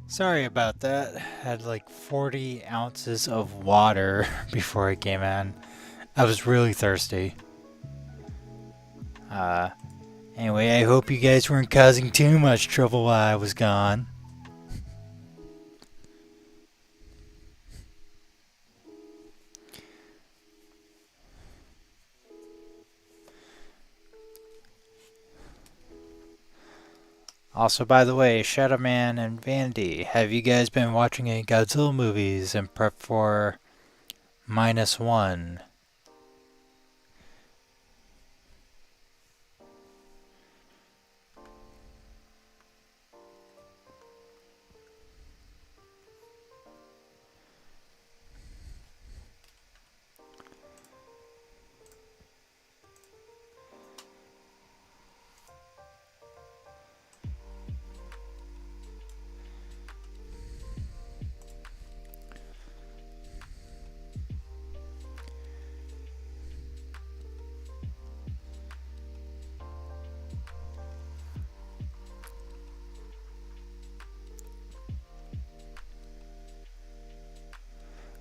Sorry about that. Had like 40 ounces of water before I came in. I was really thirsty. Anyway, I hope you guys weren't causing too much trouble while I was gone. Also, by the way, Shadowman and Vandy, have you guys been watching any Godzilla movies in prep for -1?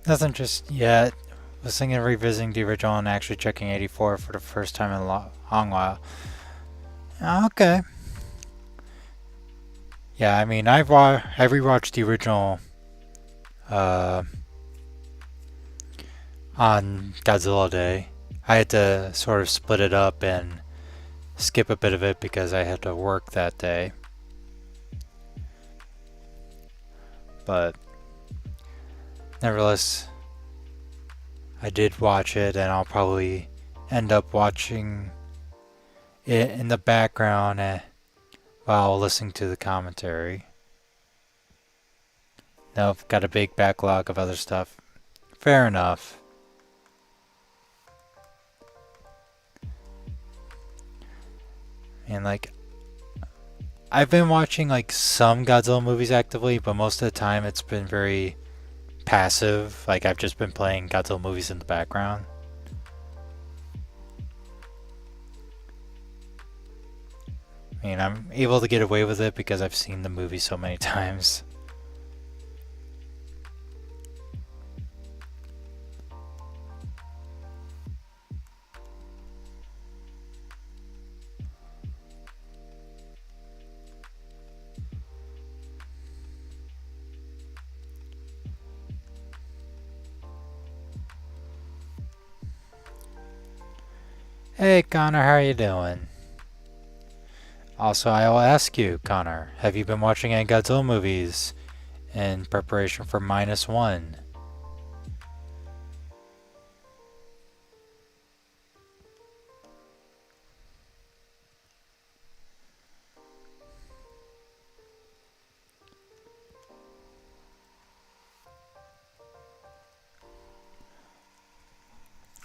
Nothing just yet. Was thinking of revisiting the original and actually checking 84 for the first time in a long while. Okay. Yeah, I mean, I rewatched the original uh, on Godzilla Day. I had to sort of split it up and skip a bit of it because I had to work that day. But nevertheless, I did watch it, and I'll probably end up watching it in the background while listening to the commentary. No, I've got a big backlog of other stuff. Fair enough. And like, I've been watching like some Godzilla movies actively, but most of the time it's been very passive. Like, I've just been playing Godzilla movies in the background. I mean, I'm able to get away with it because I've seen the movie so many times. Hey Connor, how are you doing? Also, I will ask you, Connor, have you been watching any Godzilla movies in preparation for -1?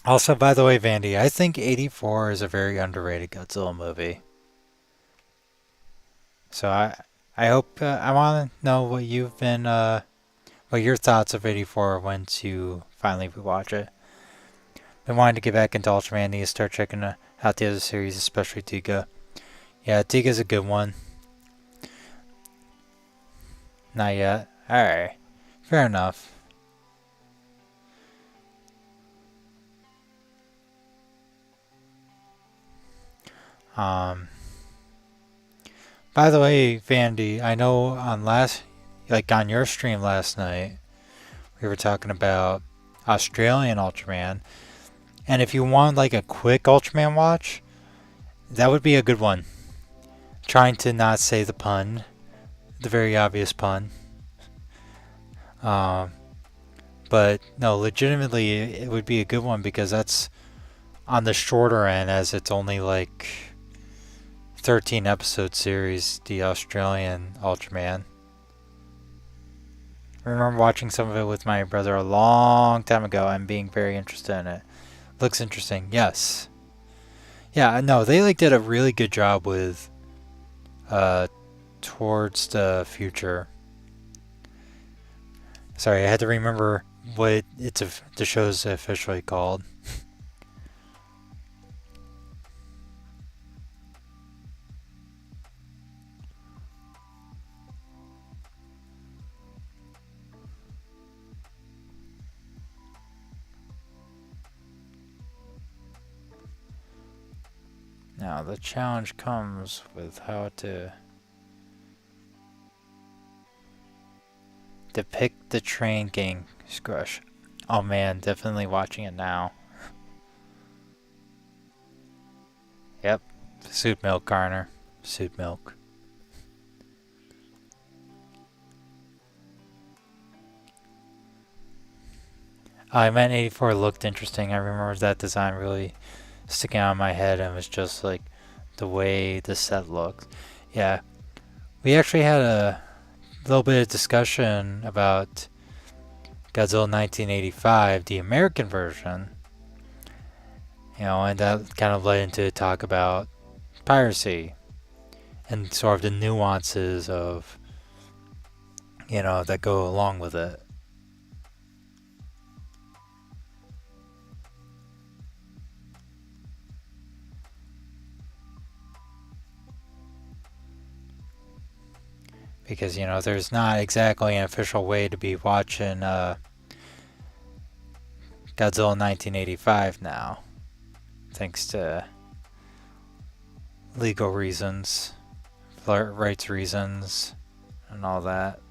Also, by the way, Vandy, I think 84 is a very underrated Godzilla movie. So I hope I want to know what you've been what your thoughts of 84 once you finally watch it. Been wanting to get back into Ultraman, need to start checking out the other series, especially Tiga. Yeah, Tiga's a good one. Not yet. Alright. Fair enough. Um By the way, Vandy, I know on your stream last night, we were talking about Australian Ultraman, and if you want like a quick Ultraman watch, that would be a good one. Trying to not say the pun, the very obvious pun. Um, but no, legitimately, it would be a good one because that's on the shorter end, as it's only like 13 episode series, the Australian Ultraman. I remember watching some of it with my brother a long time ago and being very interested in it. Looks interesting, yes. Yeah, no, they like did a really good job with Towards the Future. Sorry, I had to remember what the show's officially called. Now, the challenge comes with how to depict the train getting scrushed. Oh man, definitely watching it now. Yep, Suit Milk, Garner. Suit Milk. I meant 84 looked interesting. I remember that design really sticking out in my head, and it was just like the way the set looked. Yeah, we actually had a little bit of discussion about Godzilla 1985, the American version, and that kind of led into talk about piracy and sort of the nuances of, that go along with it. Because, there's not exactly an official way to be watching Godzilla 1985 now, thanks to legal reasons, rights reasons, and all that.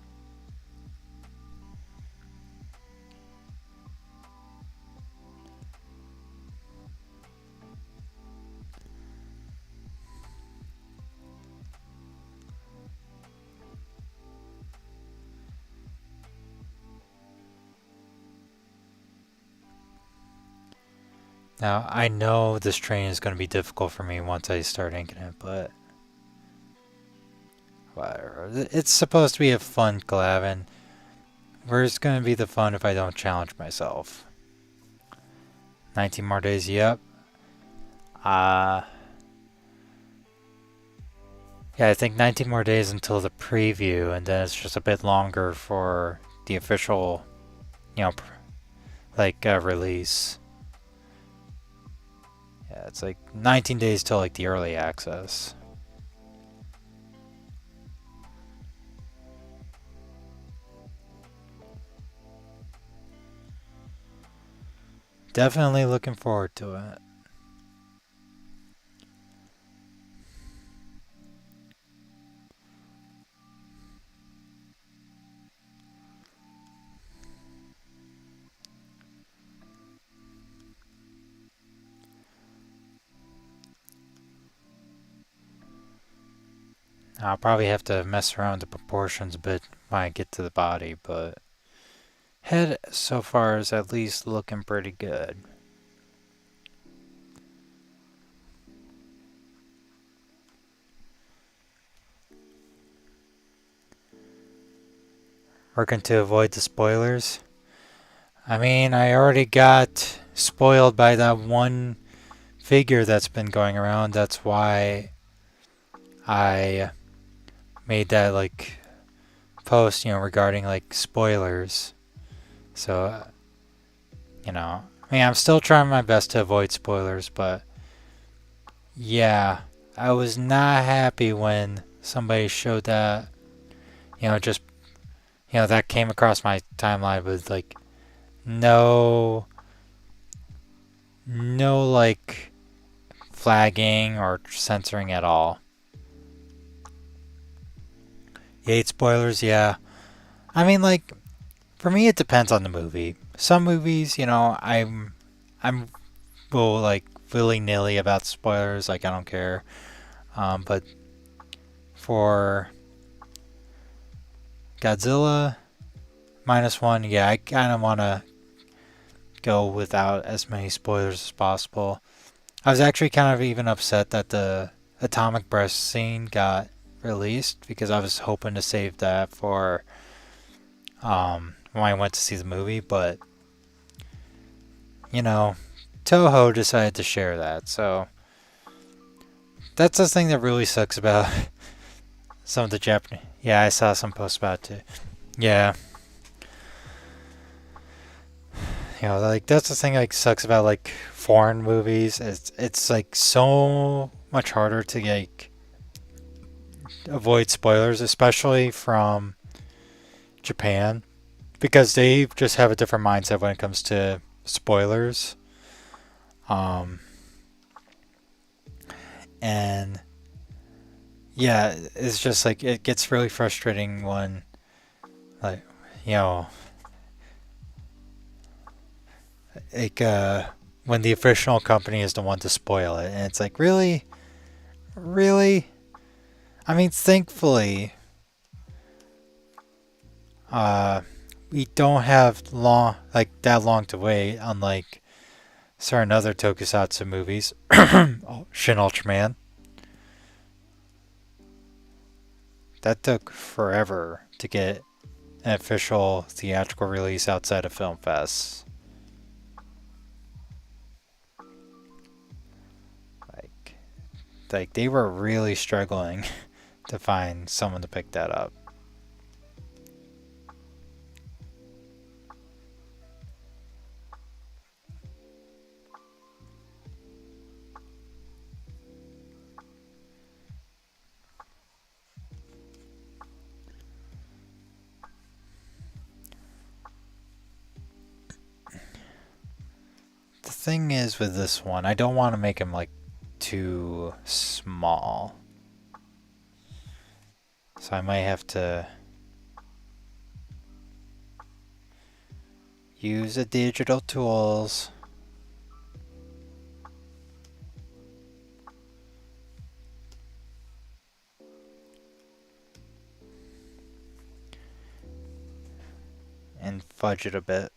Now, I know this train is going to be difficult for me once I start inking it, but whatever. It's supposed to be a fun collab, and where's going to be the fun if I don't challenge myself? 19 more days, yep. Yeah, I think 19 more days until the preview, and then it's just a bit longer for the official, release. Yeah, it's like 19 days till like the early access. Definitely looking forward to it. I'll probably have to mess around with the proportions a bit when I get to the body, but head so far is at least looking pretty good. Working to avoid the spoilers. I mean, I already got spoiled by that one figure that's been going around. That's why I made that post, regarding spoilers. So, I mean, I'm still trying my best to avoid spoilers, but yeah, I was not happy when somebody showed that, just, that came across my timeline with no, no flagging or censoring at all. You hate spoilers, yeah. I mean, for me, it depends on the movie. Some movies, I'm will willy nilly about spoilers. I don't care. But for Godzilla -1, yeah, I kind of want to go without as many spoilers as possible. I was actually kind of even upset that the atomic breast scene got released because I was hoping to save that for when I went to see the movie, but Toho decided to share that, so that's the thing that really sucks about some of the Japanese. Yeah, I saw some posts about it too. Yeah, that's the thing sucks about foreign movies. It's so much harder to avoid spoilers, especially from Japan, because they just have a different mindset when it comes to spoilers. And yeah, it's just it gets really frustrating when like you know when the official company is the one to spoil it, and it's really, really. I mean, thankfully, uh, we don't have that long to wait, unlike certain other tokusatsu movies. Shin Ultraman. That took forever to get an official theatrical release outside of Film Fest. Like, like they were really struggling to find someone to pick that up. The thing is with this one, I don't want to make him like too small. So I might have to use the digital tools. And fudge it a bit.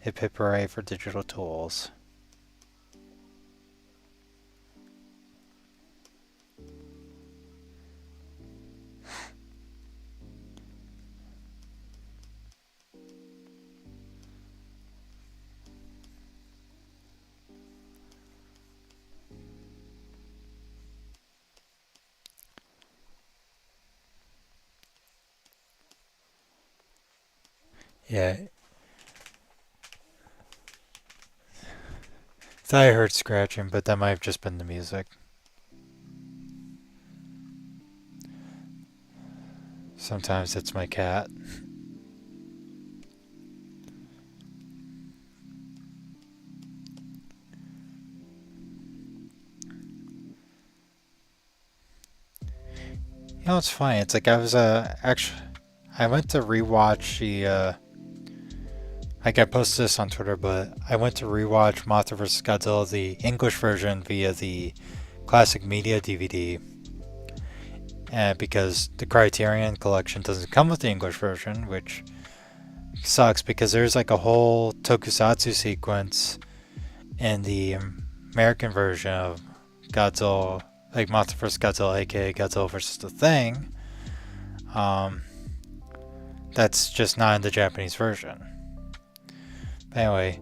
Hip hip hooray for digital tools. Yeah. Thought I heard scratching, but that might have just been the music. Sometimes it's my cat. You know, it's funny. It's like I was actually I went to rewatch the like I posted this on Twitter, but I went to rewatch Mothra vs. Godzilla, the English version, via the Classic Media DVD. Because the Criterion collection doesn't come with the English version, which sucks because there's like a whole tokusatsu sequence in the American version of Godzilla, like Mothra vs. Godzilla, aka Godzilla vs. the Thing. That's just not in the Japanese version. But anyway,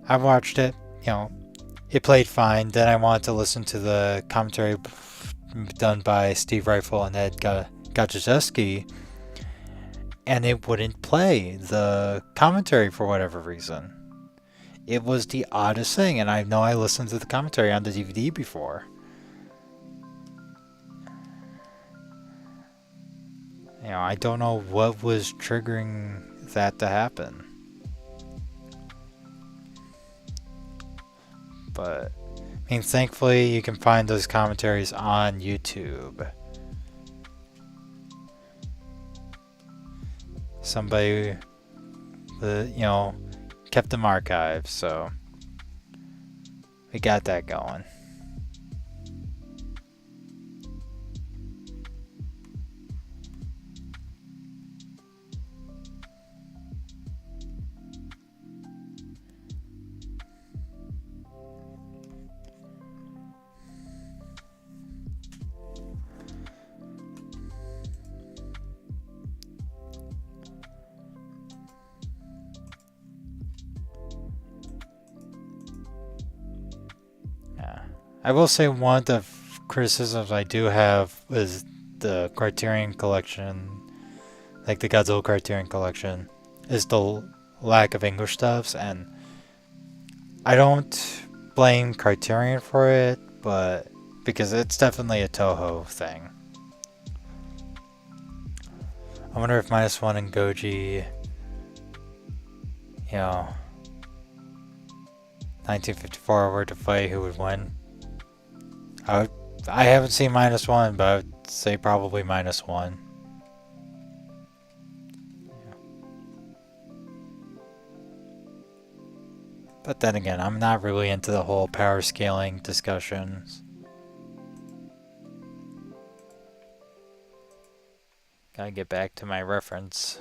I watched it. You know, it played fine. Then I wanted to listen to the commentary done by Steve Rifle and Ed Gadziszewski, and it wouldn't play the commentary for whatever reason. It was the oddest thing, and I know I listened to the commentary on the DVD before. You know, I don't know what was triggering that to happen. But, I mean, thankfully you can find those commentaries on YouTube. Somebody, kept them archived, so we got that going. I will say one of the criticisms I do have is the Criterion collection, like the Godzilla Criterion collection, is the lack of English dubs, and I don't blame Criterion for it, but because it's definitely a Toho thing. I wonder if -1 and Goji, 1954 were to fight, who would win? I haven't seen -1, but I would say probably -1. But then again, I'm not really into the whole power scaling discussions. Gotta get back to my reference.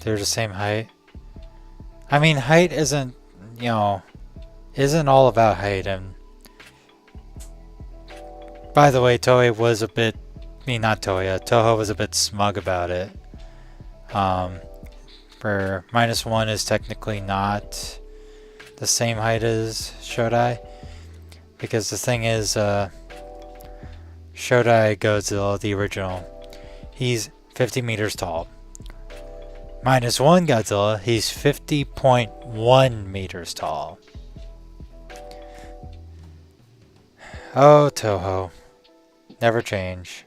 They're the same height. I mean, height isn't, isn't all about height. And by the way, Toei was a bit, not Toei, Toho was a bit smug about it. For -1 is technically not the same height as Shodai, because the thing is, Shodai Godzilla, the original, he's 50 meters tall. -1 Godzilla, he's 50.1 meters tall. Oh, Toho. Never change.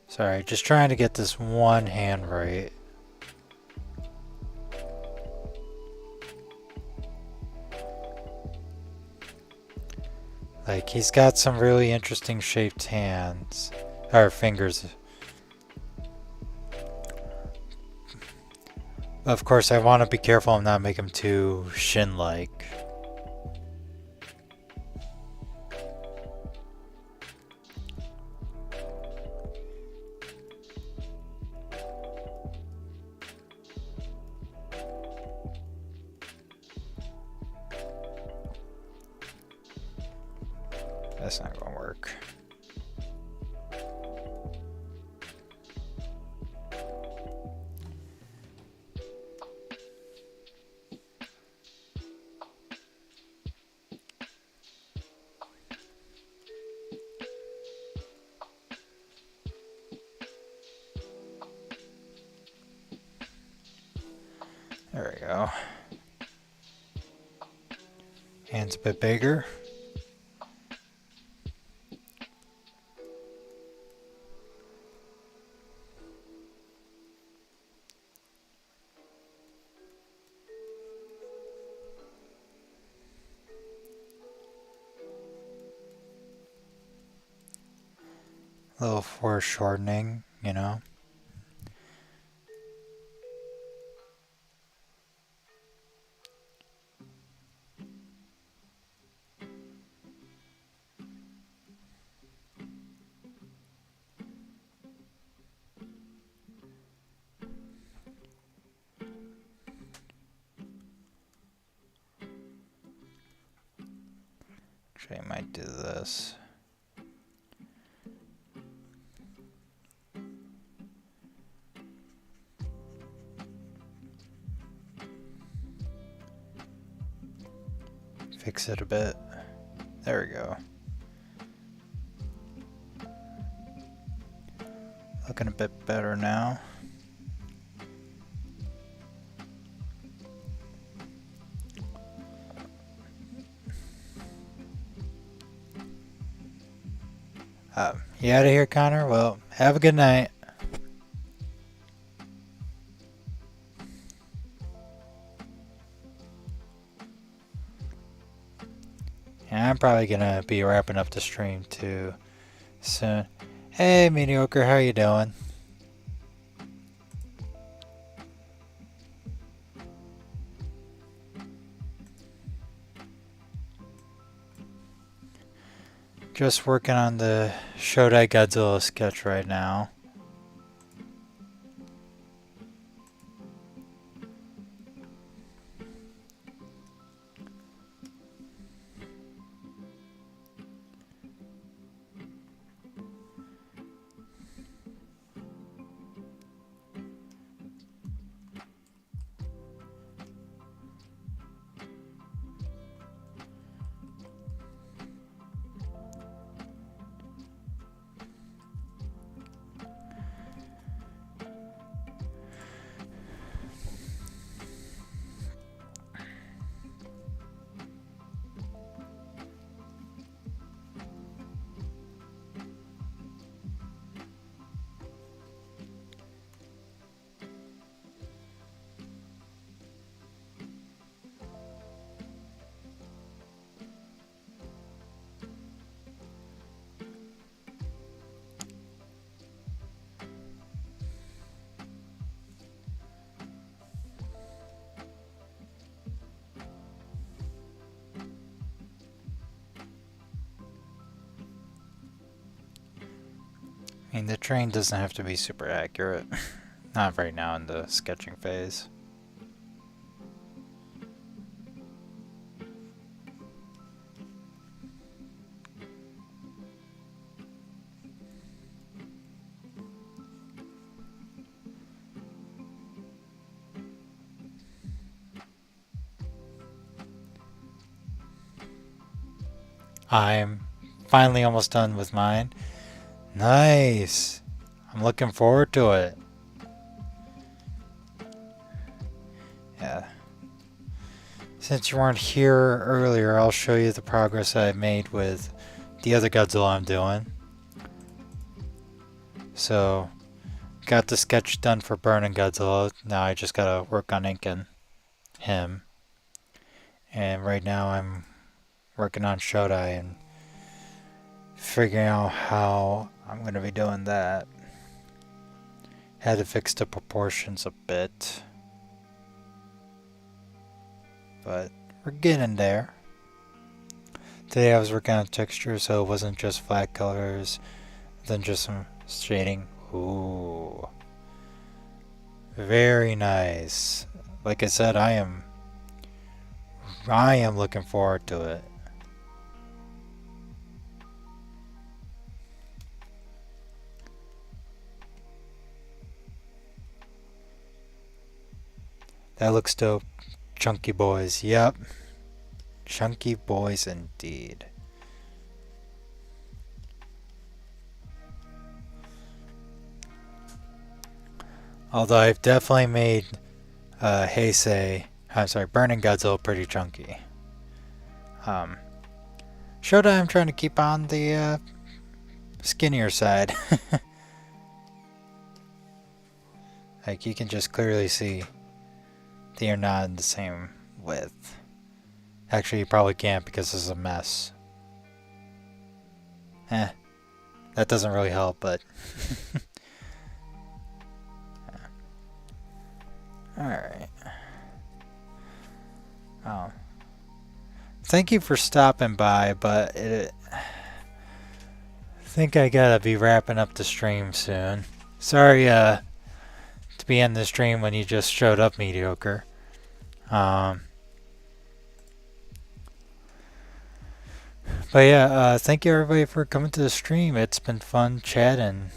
Sorry, just trying to get this one hand right. Like, he's got some really interesting shaped hands, or fingers. Of course, I want to be careful and not make him too Shin-like. That's not going to work. There we go. Hands a bit bigger. A little foreshortening, you know. Actually, I might do this. Fix it a bit. There we go. Looking a bit better now. You out of here, Connor? Well, have a good night. And I'm probably gonna be wrapping up the stream too soon. Hey, Mediocre, how you doing? just working on the Shodai Godzilla sketch right now. I mean, the train doesn't have to be super accurate. Not right now in the sketching phase. I'm finally almost done with mine. Nice! I'm looking forward to it. Yeah. Since you weren't here earlier, I'll show you the progress I've made with the other Godzilla I'm doing. So, got the sketch done for Burning Godzilla. Now I just gotta work on inking him. And right now I'm working on Shodai and figuring out how I'm going to be doing that. Had to fix the proportions a bit. But we're getting there. Today I was working on texture, so it wasn't just flat colors, then just some shading. Ooh. Very nice. Like I said, I am looking forward to it. That looks dope. Chunky boys. Yep. Chunky boys indeed. Although I've definitely made Burning Godzilla pretty chunky. Shodai I'm trying to keep on the skinnier side. Like you can just clearly see they are not in the same width. Actually, you probably can't because this is a mess. That doesn't really help, but... Alright. Oh. Thank you for stopping by, but I think I gotta be wrapping up the stream soon. Sorry, to be in the stream when you just showed up mediocre. But yeah, thank you everybody for coming to the stream. It's been fun chatting.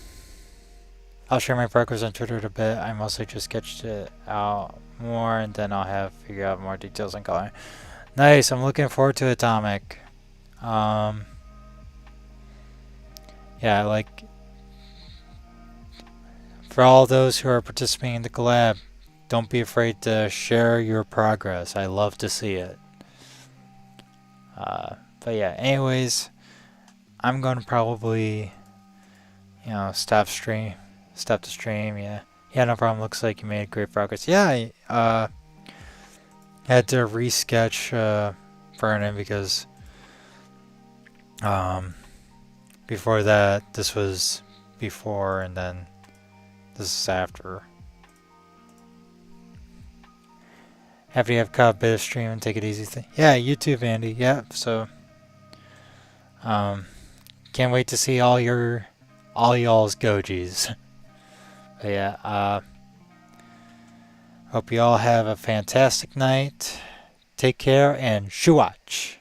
I'll share my progress on Twitter in a bit. I mostly just sketched it out more and then I'll figure out more details and coloring. Nice, I'm looking forward to Atomic. Yeah, like for all those who are participating in the collab, don't be afraid to share your progress. I love to see it. But yeah, anyways, I'm going to probably, stop the stream. Yeah, no problem. Looks like you made great progress. Yeah, I had to resketch Vernon because before that, this was before, and then this is after. After you have caught a bit of stream and take it easy. Yeah, YouTube, Andy. Yeah, so can't wait to see all y'all's Gojis. But yeah, hope you all have a fantastic night. Take care and shoo-watch.